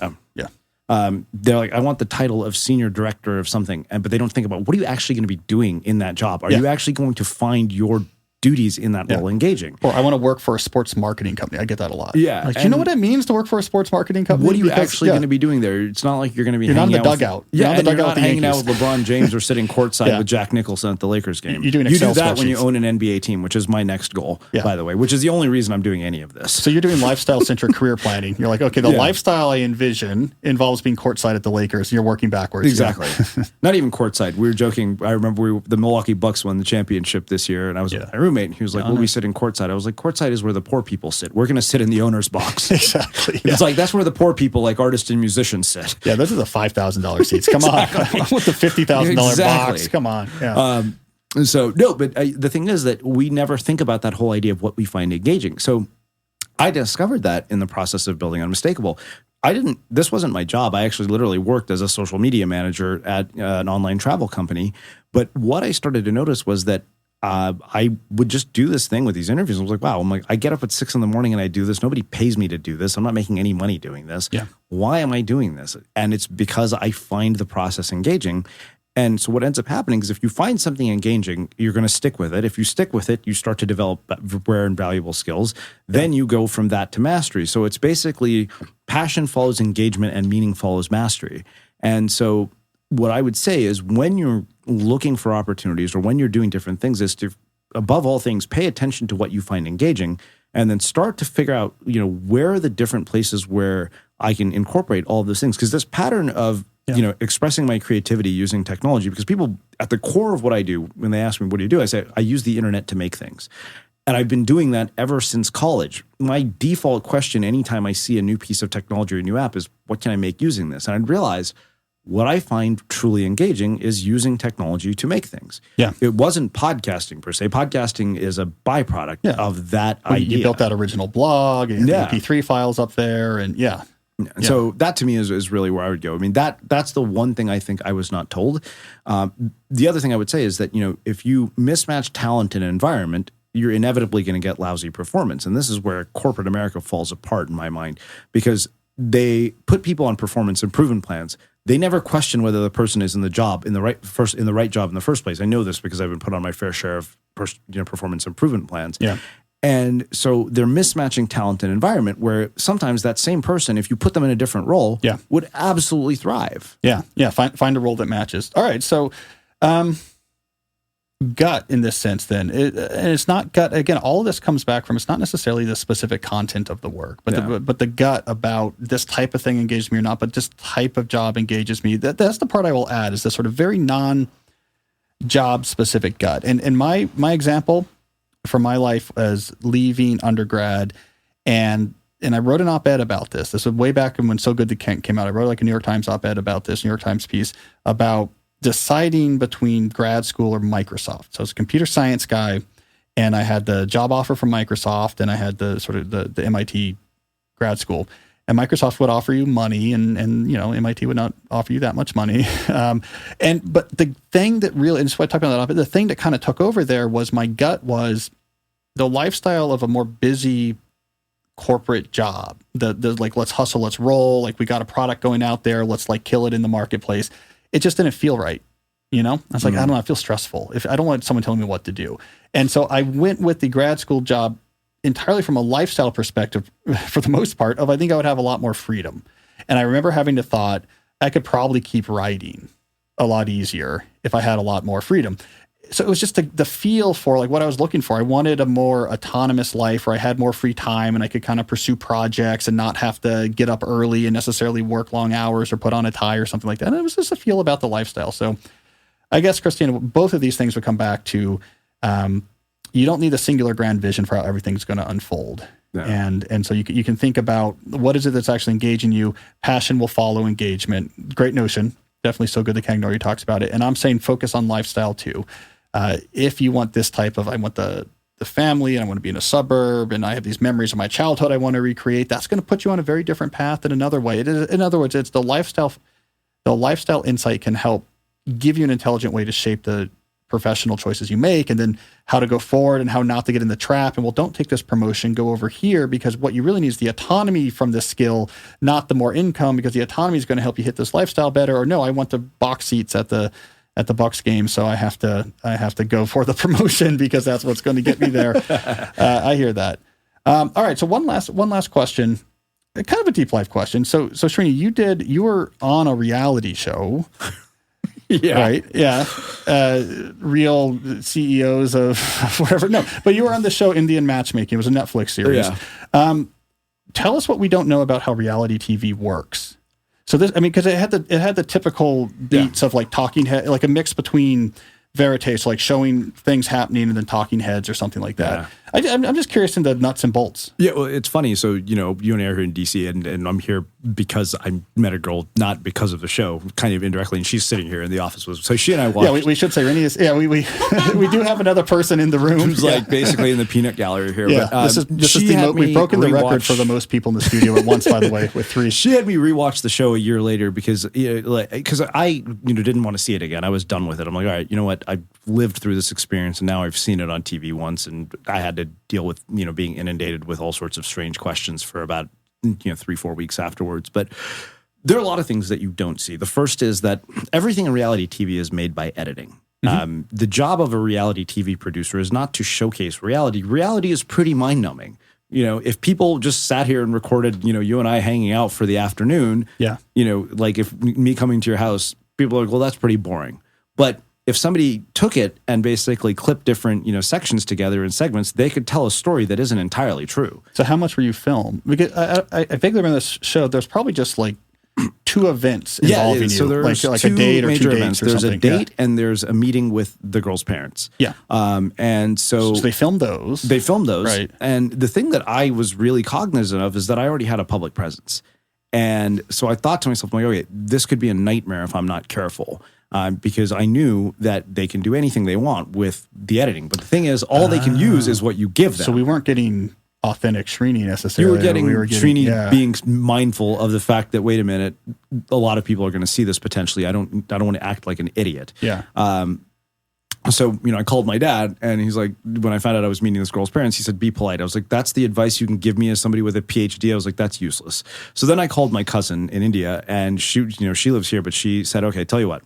They're like, I want the title of senior director of something, but they don't think about, what are you actually going to be doing in that job? Are you actually going to find your duties in that role engaging? Or I want to work for a sports marketing company. I get that a lot. Yeah. Like, do you know what it means to work for a sports marketing company? What are you actually going to be doing there? It's not like you're going to be hanging out. You're not in the dugout. You're not hanging out with LeBron James or sitting courtside with Jack Nicholson at the Lakers game. You do that when you own an NBA team, which is my next goal, by the way, which is the only reason I'm doing any of this. So you're doing lifestyle-centric career planning. You're like, okay, the lifestyle I envision involves being courtside at the Lakers. You're working backwards. Exactly. Not even courtside. We were joking. I remember the Milwaukee Bucks won the championship this year, and I was with my roommate, and he was like, we'll be sitting courtside. I was like, courtside is where the poor people sit. We're going to sit in the owner's box. Exactly. It's like, that's where the poor people, like artists and musicians, sit. Yeah, those are the $5,000 seats. Come on. I want the $50,000 box. Come on. Yeah. But the thing is that we never think about that whole idea of what we find engaging. So I discovered that in the process of building Unmistakable. This wasn't my job. I actually literally worked as a social media manager at an online travel company. But what I started to notice was that I would just do this thing with these interviews. I was like, wow, I get up at 6 a.m. and I do this. Nobody pays me to do this. I'm not making any money doing this. Yeah. Why am I doing this? And it's because I find the process engaging. And so what ends up happening is if you find something engaging, you're going to stick with it. If you stick with it, you start to develop rare and valuable skills. Then you go from that to mastery. So it's basically passion follows engagement and meaning follows mastery. And so what I would say is when you're looking for opportunities or when you're doing different things is to, above all things, pay attention to what you find engaging and then start to figure out, where are the different places where I can incorporate all of those things. Because this pattern of expressing my creativity using technology, because people at the core of what I do, when they ask me, what do you do? I say, I use the internet to make things. And I've been doing that ever since college. My default question anytime I see a new piece of technology or a new app is, what can I make using this? And I'd realize what I find truly engaging is using technology to make things. Yeah. It wasn't podcasting per se. Podcasting is a byproduct of that idea. You built that original blog and you have the MP3 files up there and So that to me is really where I would go. I mean, that's the one thing I think I was not told. The other thing I would say is that, if you mismatch talent and environment, you're inevitably going to get lousy performance. And this is where corporate America falls apart in my mind, because they put people on performance improvement plans. They never question whether the person is in the job in the right job in the first place. I know this because I've been put on my fair share of performance improvement plans. Yeah. And so they're mismatching talent and environment where sometimes that same person, if you put them in a different role, would absolutely thrive. Yeah. Yeah. Find a role that matches. All right. So, gut in this sense then, and it's not gut. Again, all of this comes back from, it's not necessarily the specific content of the work, but the gut about this type of thing engages me or not, but this type of job engages me. That's the part I will add, is this sort of very non-job specific gut. And my example for my life as leaving undergrad, and I wrote an op-ed about this. This was way back when So Good to Kent came out. I wrote like a New York Times op-ed about this, New York Times piece about deciding between grad school or Microsoft. So I was a computer science guy, and I had the job offer from Microsoft, and I had the sort of the MIT grad school. And Microsoft would offer you money, and MIT would not offer you that much money. But the thing that really, and so I talked about that, the thing that kind of took over there was my gut was the lifestyle of a more busy corporate job. The like, let's hustle, let's roll. Like, we got a product going out there, let's like kill it in the marketplace. It just didn't feel right. I was like, I don't know, I feel stressful. If I don't want someone telling me what to do. And so I went with the grad school job entirely from a lifestyle perspective, for the most part, I think I would have a lot more freedom. And I remember having the thought, I could probably keep writing a lot easier if I had a lot more freedom. So it was just the feel for like what I was looking for. I wanted a more autonomous life where I had more free time and I could kind of pursue projects and not have to get up early and necessarily work long hours or put on a tie or something like that. And it was just a feel about the lifestyle. So I guess, Christina, both of these things would come back to, you don't need a singular grand vision for how everything's going to unfold. No. And so you can think about what is it that's actually engaging you. Passion will follow engagement. Great notion. Definitely So Good that Cagnori talks about it. And I'm saying focus on lifestyle too. If you want this type of, I want the family and I want to be in a suburb and I have these memories of my childhood I want to recreate, that's going to put you on a very different path than another way. It is, in other words, it's the lifestyle insight can help give you an intelligent way to shape the professional choices you make, and then how to go forward and how not to get in the trap. And well, don't take this promotion, go over here, because what you really need is the autonomy from this skill, not the more income, because the autonomy is going to help you hit this lifestyle better. Or no, I want the box seats at the Bucks game, so I have to go for the promotion because that's what's going to get me there. I hear that. All right, so one last question, kind of a deep life question. So Srini, you were on a reality show. Yeah. Right. Yeah. Real CEOs of whatever. No, but you were on the show Indian Matchmaking. It was a Netflix series. Yeah. Tell us what we don't know about how reality TV works. So this, because it had the typical beats of like talking head, like a mix between verite, so like showing things happening and then talking heads or something like that. Yeah. I'm just curious in the nuts and bolts. Yeah, well, it's funny. So, you and I are here in DC, and I'm here because I met a girl, not because of the show, kind of indirectly, and she's sitting here in the office. So she and I watched. Yeah, we should say Rennie is. Yeah, we we do have another person in the room. Who's like basically in the peanut gallery here. Yeah, but, this is we've broken the record for the most people in the studio at once. By the way, with 3. She had me rewatch the show a year later because I didn't want to see it again. I was done with it. I'm like, all right, you know what? I lived through this experience, and now I've seen it on TV once, and I had to deal with being inundated with all sorts of strange questions for about 3-4 weeks afterwards. But There are a lot of things that you don't see. The first is that everything in reality TV is made by editing. The job of a reality TV producer is not to showcase reality. Reality is pretty mind-numbing. If people just sat here and recorded, you and I hanging out for the afternoon, like if me coming to your house, people are like, well, that's pretty boring. But if somebody took it and basically clipped different, sections together in segments, they could tell a story that isn't entirely true. So how much were you filmed? Because I vaguely remember this show, there's probably just like 2 events involving so you, there's like two a date or major 2 events. dates or there's something. There's a date and there's a meeting with the girl's parents. Yeah. And so they filmed those. Right. And the thing that I was really cognizant of is that I already had a public presence. And so I thought to myself, like, okay, this could be a nightmare if I'm not careful. Because I knew that they can do anything they want with the editing. But the thing is, all they can use is what you give them. So we weren't getting authentic Srini necessarily. You were getting Srini being mindful of the fact that, wait a minute, a lot of people are going to see this potentially. I don't want to act like an idiot. Yeah. So, I called my dad, and he's like, when I found out I was meeting this girl's parents, he said, be polite. I was like, that's the advice you can give me as somebody with a PhD. I was like, that's useless. So then I called my cousin in India, and she lives here, but she said, okay, tell you what.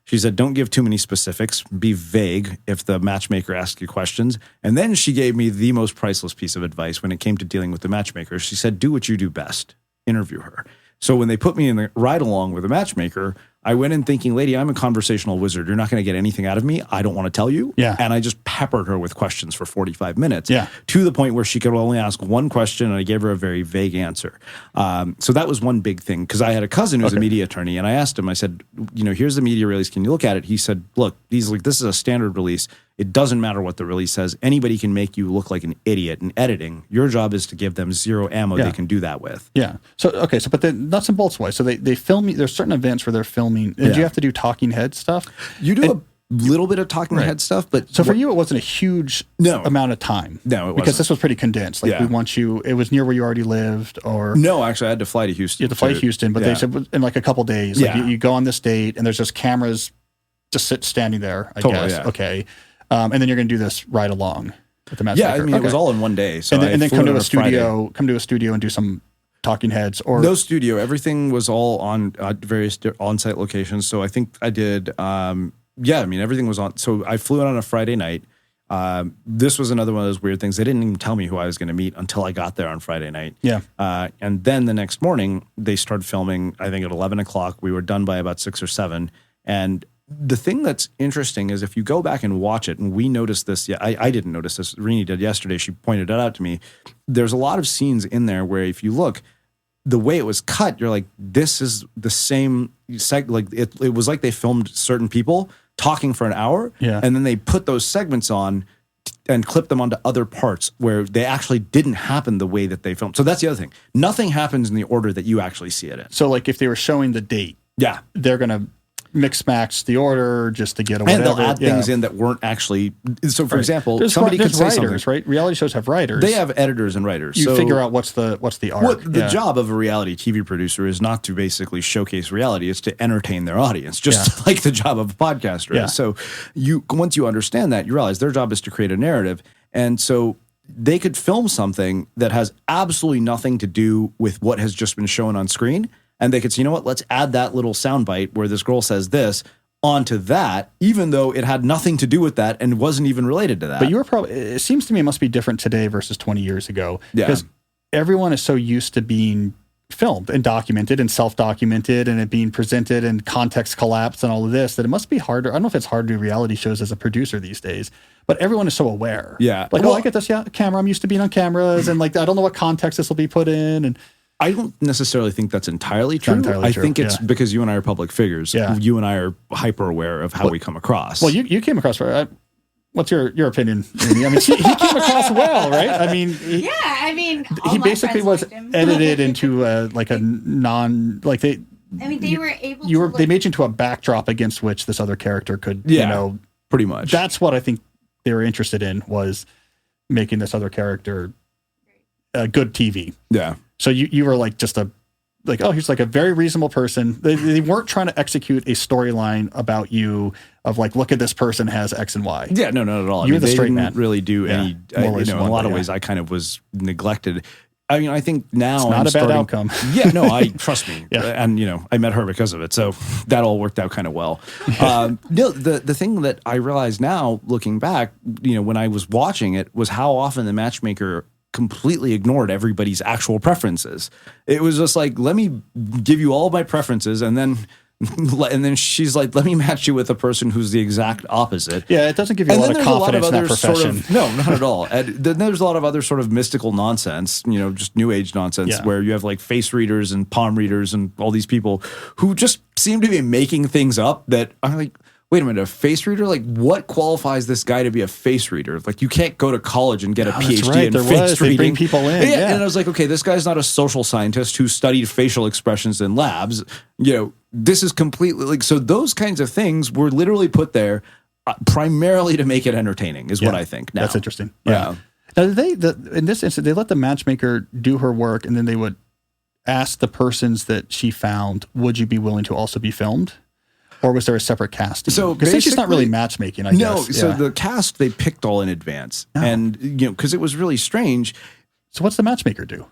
She said, don't give too many specifics. Be vague if the matchmaker asks you questions. And then she gave me the most priceless piece of advice when it came to dealing with the matchmaker. She said, do what you do best. Interview her. So when they put me in the ride along with a matchmaker, I went in thinking, lady, I'm a conversational wizard. You're not going to get anything out of me. I don't want to tell you. Yeah. And I just peppered her with questions for 45 minutes. Yeah. To the point where she could only ask one question, and I gave her a very vague answer. So that was one big thing, because I had a cousin who's a media attorney, and I asked him, I said, here's the media release. Can you look at it? He said, look, this is a standard release. It doesn't matter what the release says. Anybody can make you look like an idiot in editing. Your job is to give them zero ammo they can do that with. Yeah. So, okay. So, but the nuts and bolts wise, so they film, there's certain events where they're filming. Did you have to do talking head stuff? You do a little bit of talking head stuff, but so for you, it wasn't a huge amount of time. No, it wasn't. Because this was pretty condensed. Like we want you, it was near where you already lived, or no, actually I had to fly to Houston. You had to fly to Houston, but they said in like a couple days, like you go on this date and there's just cameras just standing there, I guess. Yeah. Okay. And then you're going to do this ride along with the matchmaker. Yeah, I mean, it was all in one day. So and then come to a studio and do some talking heads, or no studio. Everything was all on various on-site locations. So I think I did. Everything was on. So I flew in on a Friday night. This was another one of those weird things. They didn't even tell me who I was going to meet until I got there on Friday night. Yeah. And then the next morning they started filming. I think at 11 o'clock. We were done by about 6 or 7. And the thing that's interesting is if you go back and watch it, and we noticed this, I didn't notice this, Rini did yesterday, she pointed it out to me, there's a lot of scenes in there where if you look, the way it was cut, you're like, this is the same, like it was like they filmed certain people talking for an hour, and then they put those segments on and clip them onto other parts where they actually didn't happen the way that they filmed. So that's the other thing. Nothing happens in the order that you actually see it in. So like if they were showing the date, they're going to mix match the order just to get a whatever. And they'll add things in that weren't actually. So, for example, somebody could say writers, something. Right? Reality shows have writers. They have editors and writers. You figure out what's the arc. Well, the job of a reality TV producer is not to basically showcase reality; it's to entertain their audience, just like the job of a podcaster is. So, once you understand that, you realize their job is to create a narrative, and so they could film something that has absolutely nothing to do with what has just been shown on screen. And they could say, you know what, let's add that little soundbite where this girl says this onto that, even though it had nothing to do with that and wasn't even related to that. But you were probably, it seems to me it must be different today versus 20 years ago. Because everyone is so used to being filmed and documented and self-documented and it being presented and context collapse and all of this, that it must be harder. I don't know if it's hard to do reality shows as a producer these days, but everyone is so aware. Yeah. Like, I get this camera. I'm used to being on cameras and like, I don't know what context this will be put in. And I don't necessarily think that's entirely true. I think it's because you and I are public figures. Yeah. You and I are hyper aware of how we come across. Well, you came across. What's your opinion, Amy? I mean, he came across well, right? I mean, he basically was edited into like a non like they. I mean, they were able. They made you into a backdrop against which this other character could. Pretty much. That's what I think they were interested in, was making this other character good TV. Yeah. So you were like he's like a very reasonable person. They weren't trying to execute a storyline about you of like, look at this person has X and Y. Yeah, no, not at all. You're the straight they man. in really do any, in a lot of yeah. ways I kind of was neglected. I mean, I think now it's not a bad outcome. Yeah, no, trust me. Yeah. And, I met her because of it. So that all worked out kind of well. No, the thing that I realize now, looking back, when I was watching it, was how often the matchmaker completely ignored everybody's actual preferences. It was just like, let me give you all my preferences, and then she's like, let me match you with a person who's the exact opposite. Yeah, it doesn't give you a lot of confidence in that profession. No, not at all. And then there's a lot of other sort of mystical nonsense, just new age nonsense, where you have like face readers and palm readers and all these people who just seem to be making things up that I'm like, wait a minute, a face reader? Like, what qualifies this guy to be a face reader? Like, you can't go to college and get a PhD in face reading. They bring people in. Yeah. And I was like, okay, this guy's not a social scientist who studied facial expressions in labs. This is completely like, so those kinds of things were literally put there primarily to make it entertaining, is what I think now. That's interesting. Yeah. Now, in this instance, they let the matchmaker do her work, and then they would ask the persons that she found, would you be willing to also be filmed? Or was there a separate casting? So because she's not really matchmaking, I guess. No, so the cast, they picked all in advance. Oh. And, because it was really strange. So what's the matchmaker do?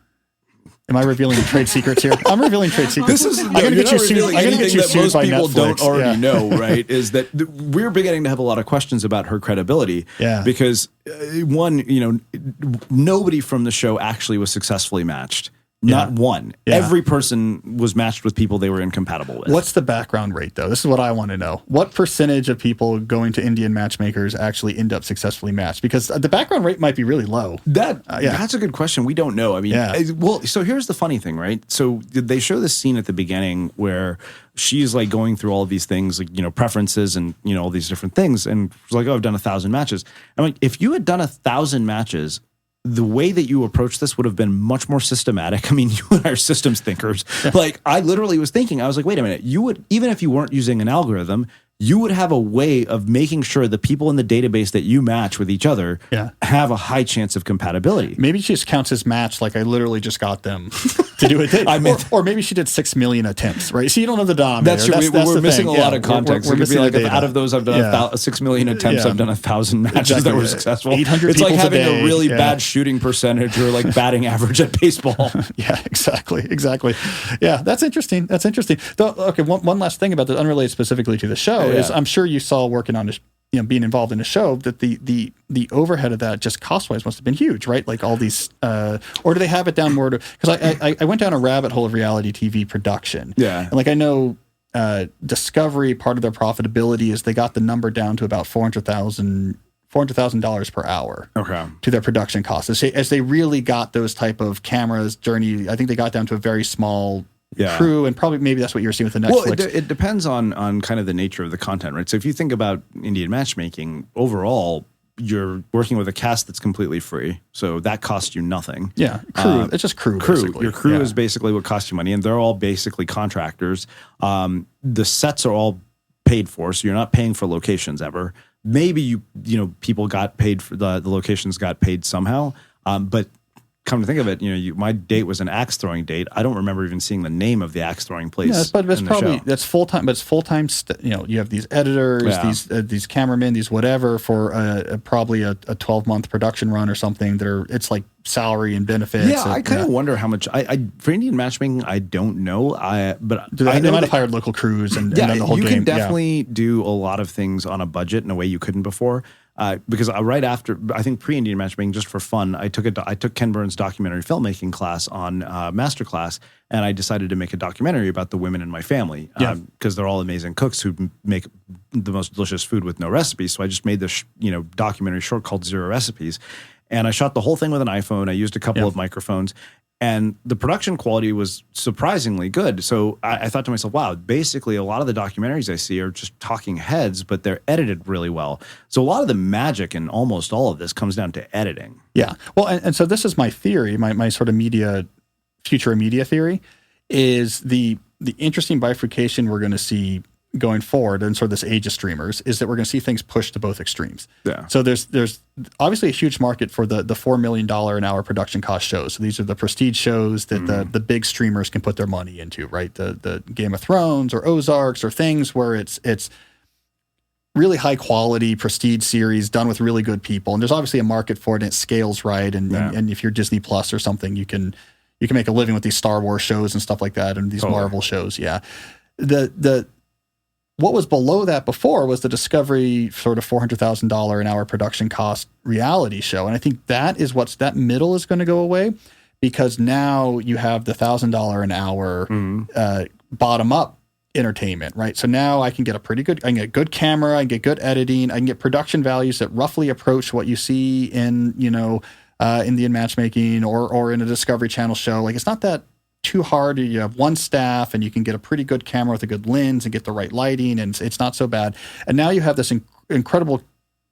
Am I revealing trade secrets here? I'm revealing trade secrets. I'm going to get you sued. I'm going to get you sued by Netflix. Most people don't already know, right, is that we're beginning to have a lot of questions about her credibility. Yeah. Because, one, nobody from the show actually was successfully matched. Not one. Yeah. Every person was matched with people they were incompatible with. What's the background rate, though? This is what I want to know. What percentage of people going to Indian matchmakers actually end up successfully matched? Because the background rate might be really low. That's a good question. We don't know. I mean, so here's the funny thing, right? So they show this scene at the beginning where she's like going through all of these things, like, preferences and, all these different things. And she's like, oh, I've done 1,000 matches. I'm like, if you had done 1,000 matches, the way that you approach this would have been much more systematic. I mean, you and I are systems thinkers. Like, I literally was thinking, I was like, wait a minute, you would, even if you weren't using an algorithm, you would have a way of making sure the people in the database that you match with each other have a high chance of compatibility. Maybe she just counts as matched, like I literally just got them to do it. Or maybe she did 6 million attempts, right? So you don't know the denominator. That's true. We're missing a lot of context. We're missing like, out of those I've done 6 million attempts, I've done 1,000 matches that were successful. 800 it's like having a really bad shooting percentage or like batting average at baseball. Yeah, exactly. Yeah, that's interesting. Okay, one last thing about this, unrelated specifically to the show, is I'm sure you saw working on this, being involved in a show, that the overhead of that just cost-wise must have been huge, right? Like all these, or do they have it down more to, because I went down a rabbit hole of reality TV production. Yeah. And like I know Discovery, part of their profitability is they got the number down to about $400,000 per hour to their production costs. As they really got those type of cameras journey, I think they got down to a very small crew, and probably maybe that's what you were seeing with the Netflix. Well, it depends on kind of the nature of the content, right? So if you think about Indian matchmaking, overall, you're working with a cast that's completely free, so that costs you nothing. Yeah, crew. It's just crew. Basically. Your crew is basically what costs you money, and they're all basically contractors. The sets are all paid for, so you're not paying for locations ever. Maybe people got paid for the locations got paid somehow, but come to think of it, my date was an axe throwing date. I don't remember even seeing the name of the axe throwing place. Yeah, but it's probably that's full time. But it's full time. You have these editors, these cameramen, these whatever for probably a 12-month production run or something. It's like salary and benefits. Yeah, I kind of wonder how much. I for Indian matchmaking, I don't know. But they might have hired local crews and done the whole game. You can definitely do a lot of things on a budget in a way you couldn't before. Because right after, I think pre-Indian matchmaking, just for fun, I took Ken Burns' documentary filmmaking class on Masterclass, and I decided to make a documentary about the women in my family because they're all amazing cooks who make the most delicious food with no recipes. So I just made this documentary short called 0 Recipes, and I shot the whole thing with an iPhone. I used a couple of microphones. And the production quality was surprisingly good. So I thought to myself, wow, basically a lot of the documentaries I see are just talking heads, but they're edited really well. So a lot of the magic in almost all of this comes down to editing. Yeah. Well, and so this is my theory, my sort of future media theory, is the interesting bifurcation we're going to see going forward and sort of this age of streamers is that we're going to see things pushed to both extremes. Yeah. So there's obviously a huge market for the $4 million an hour production cost shows. So these are the prestige shows that the big streamers can put their money into, right? The Game of Thrones or Ozarks or things where it's really high quality prestige series done with really good people. And there's obviously a market for it and it scales right. And if you're Disney Plus or something, you can make a living with these Star Wars shows and stuff like that and these Marvel shows. Yeah. What was below that before was the Discovery sort of $400,000 an hour production cost reality show. And I think that middle is going to go away because now you have the $1,000 an hour bottom up entertainment, right? So now I can get I can get good camera, I can get good editing, I can get production values that roughly approach what you see in, Indian matchmaking or in a Discovery Channel show. Like it's not that too hard. You have one staff and you can get a pretty good camera with a good lens and get the right lighting and it's not so bad. And now you have this incredible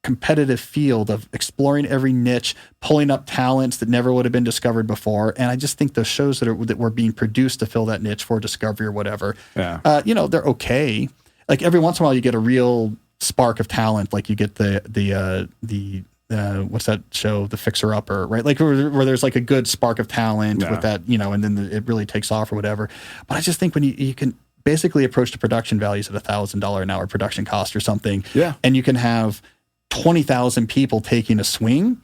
competitive field of exploring every niche, pulling up talents that never would have been discovered before. And I just think the shows that were being produced to fill that niche for Discovery or whatever, they're okay. Like every once in a while you get a real spark of talent. Like you get the what's that show? The Fixer Upper, right? Like where there's like a good spark of talent with that, and then it really takes off or whatever. But I just think when you can basically approach the production values at $1,000 an hour production cost or something, and you can have 20,000 people taking a swing,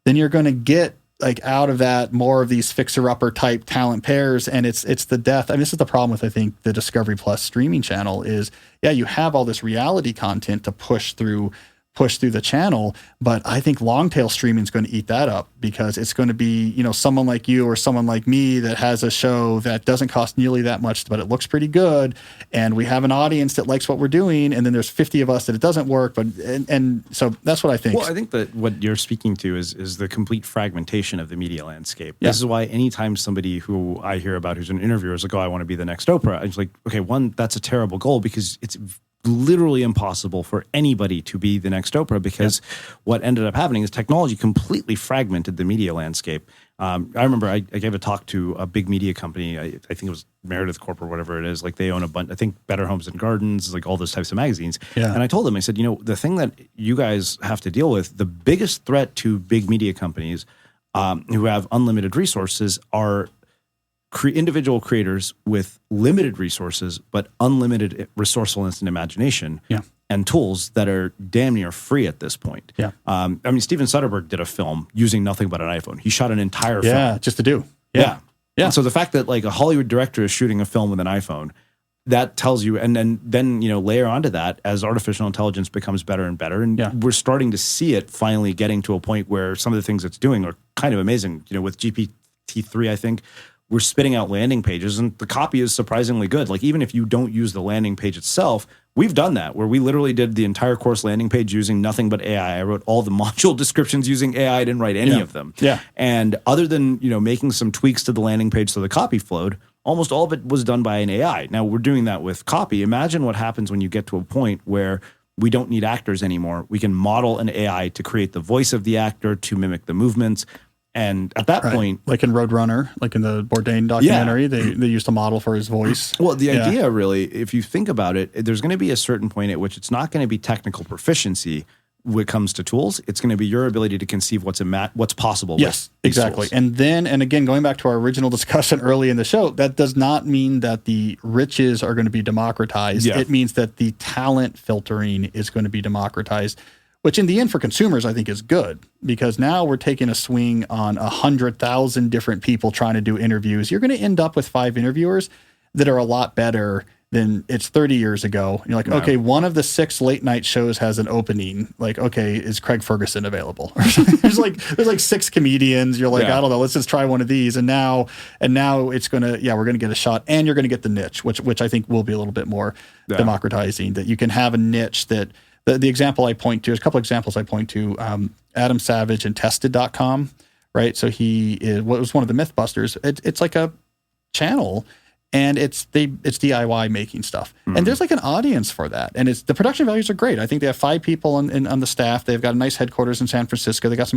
then you're going to get like out of that more of these Fixer Upper type talent pairs. And it's the death. I mean, this is the problem with, I think, the Discovery Plus streaming channel is, you have all this reality content to push through the channel, but I think long tail streaming is going to eat that up because it's going to be, someone like you or someone like me that has a show that doesn't cost nearly that much, but it looks pretty good. And we have an audience that likes what we're doing. And then there's 50 of us that it doesn't work. But, and so that's what I think. Well, I think that what you're speaking to is the complete fragmentation of the media landscape. This is why anytime somebody who I hear about who's an interviewer is like, I want to be the next Oprah. It's like, okay, one, that's a terrible goal because it's literally impossible for anybody to be the next Oprah because what ended up happening is technology completely fragmented the media landscape. I remember I gave a talk to a big media company. I think it was Meredith Corp or whatever it is. Like they own a bunch, I think Better Homes and Gardens, like all those types of magazines. Yeah. And I told them, I said, the thing that you guys have to deal with, the biggest threat to big media companies who have unlimited resources are individual creators with limited resources, but unlimited resourcefulness and imagination and tools that are damn near free at this point. Yeah. Steven Soderbergh did a film using nothing but an iPhone. He shot an entire film. Yeah, just to do. Yeah. And so the fact that like a Hollywood director is shooting a film with an iPhone, that tells you, and then layer onto that as artificial intelligence becomes better and better. And we're starting to see it finally getting to a point where some of the things it's doing are kind of amazing. With GPT-3, I think, we're spitting out landing pages and the copy is surprisingly good. Like even if you don't use the landing page itself, we've done that where we literally did the entire course landing page using nothing but AI. I wrote all the module descriptions using AI. I didn't write any of them. Yeah. And other than, making some tweaks to the landing page so the copy flowed, almost all of it was done by an AI. Now we're doing that with copy. Imagine what happens when you get to a point where we don't need actors anymore. We can model an AI to create the voice of the actor to mimic the movements. And at that point, like in Roadrunner, like in the Bourdain documentary, they used a model for his voice. Well, the idea really, if you think about it, there's going to be a certain point at which it's not going to be technical proficiency when it comes to tools. It's going to be your ability to conceive what's possible. Yes, exactly. Tools. And again, going back to our original discussion early in the show, that does not mean that the riches are going to be democratized. Yeah. It means that the talent filtering is going to be democratized, which in the end for consumers, I think is good because now we're taking a swing on 100,000 different people trying to do interviews. You're going to end up with 5 interviewers that are a lot better than it's 30 years ago. You're like, okay, one of the 6 late night shows has an opening. Like, okay, is Craig Ferguson available? there's like 6 comedians. You're like, I don't know, let's just try one of these. And now it's going to, we're going to get a shot and you're going to get the niche, which I think will be a little bit more democratizing, that you can have a niche that, the example I point to, there's a couple examples I point to, Adam Savage and Tested.com, right? So he was one of the Mythbusters. It's like a channel and it's DIY making stuff. Mm-hmm. And there's like an audience for that. And the production values are great. I think they have 5 people on the staff. They've got a nice headquarters in San Francisco. They got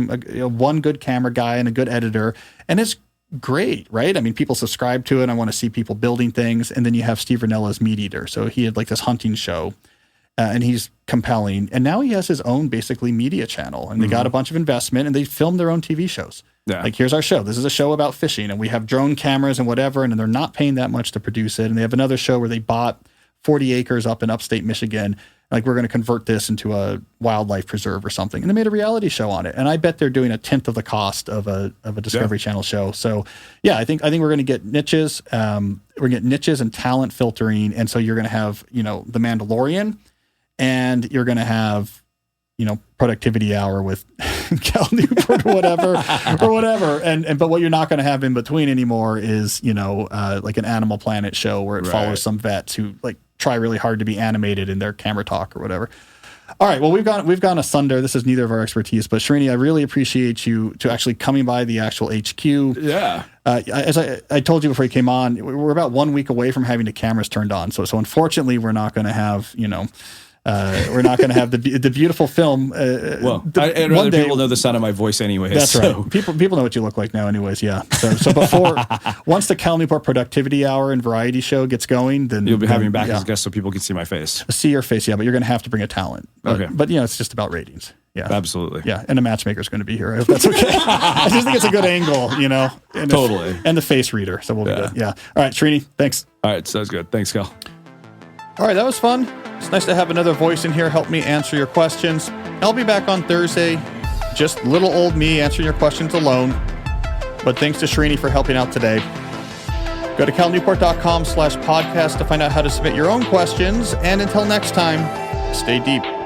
one good camera guy and a good editor. And it's great, right? I mean, people subscribe to it. I want to see people building things. And then you have Steve Rinella's Meat Eater. So he had like this hunting show. And he's compelling. And now he has his own basically media channel. And they got a bunch of investment and they film their own TV shows. Yeah. Like, here's our show. This is a show about fishing. And we have drone cameras and whatever. And they're not paying that much to produce it. And they have another show where they bought 40 acres up in upstate Michigan Like, we're going to convert this into a wildlife preserve or something. And they made a reality show on it. And I bet they're doing 1/10 of the cost of a Discovery Channel show. So yeah, I think we're going to get niches. We're going to get niches and talent filtering. And so you're going to have, The Mandalorian, and you're going to have, productivity hour with Cal Newport or whatever. But what you're not going to have in between anymore is, like an Animal Planet show where it follows some vets who like try really hard to be animated in their camera talk or whatever. All right. Well, we've gone asunder. This is neither of our expertise, but Srini, I really appreciate you to actually coming by the actual HQ. Yeah. As I told you before you came on, we're about 1 week away from having the cameras turned on. So unfortunately, we're not going to have, we're not going to have the beautiful film. I'd rather people know the sound of my voice anyway. That's right. People know what you look like now anyways. Yeah. So once the Cal Newport Productivity Hour and Variety Show gets going, then you'll be having me back as a guest so people can see my face. See your face, yeah, but you're going to have to bring a talent. But it's just about ratings. Yeah. Absolutely. Yeah. And a matchmaker's going to be here. I hope that's okay. I just think it's a good angle, and totally. And the face reader. So we'll be good. Yeah. All right, Srini, thanks. All right. Sounds good. Thanks, Cal. All right. That was fun. It's nice to have another voice in here help me answer your questions. I'll be back on Thursday, just little old me answering your questions alone. But thanks to Srini for helping out today. Go to calnewport.com/podcast to find out how to submit your own questions. And until next time, stay deep.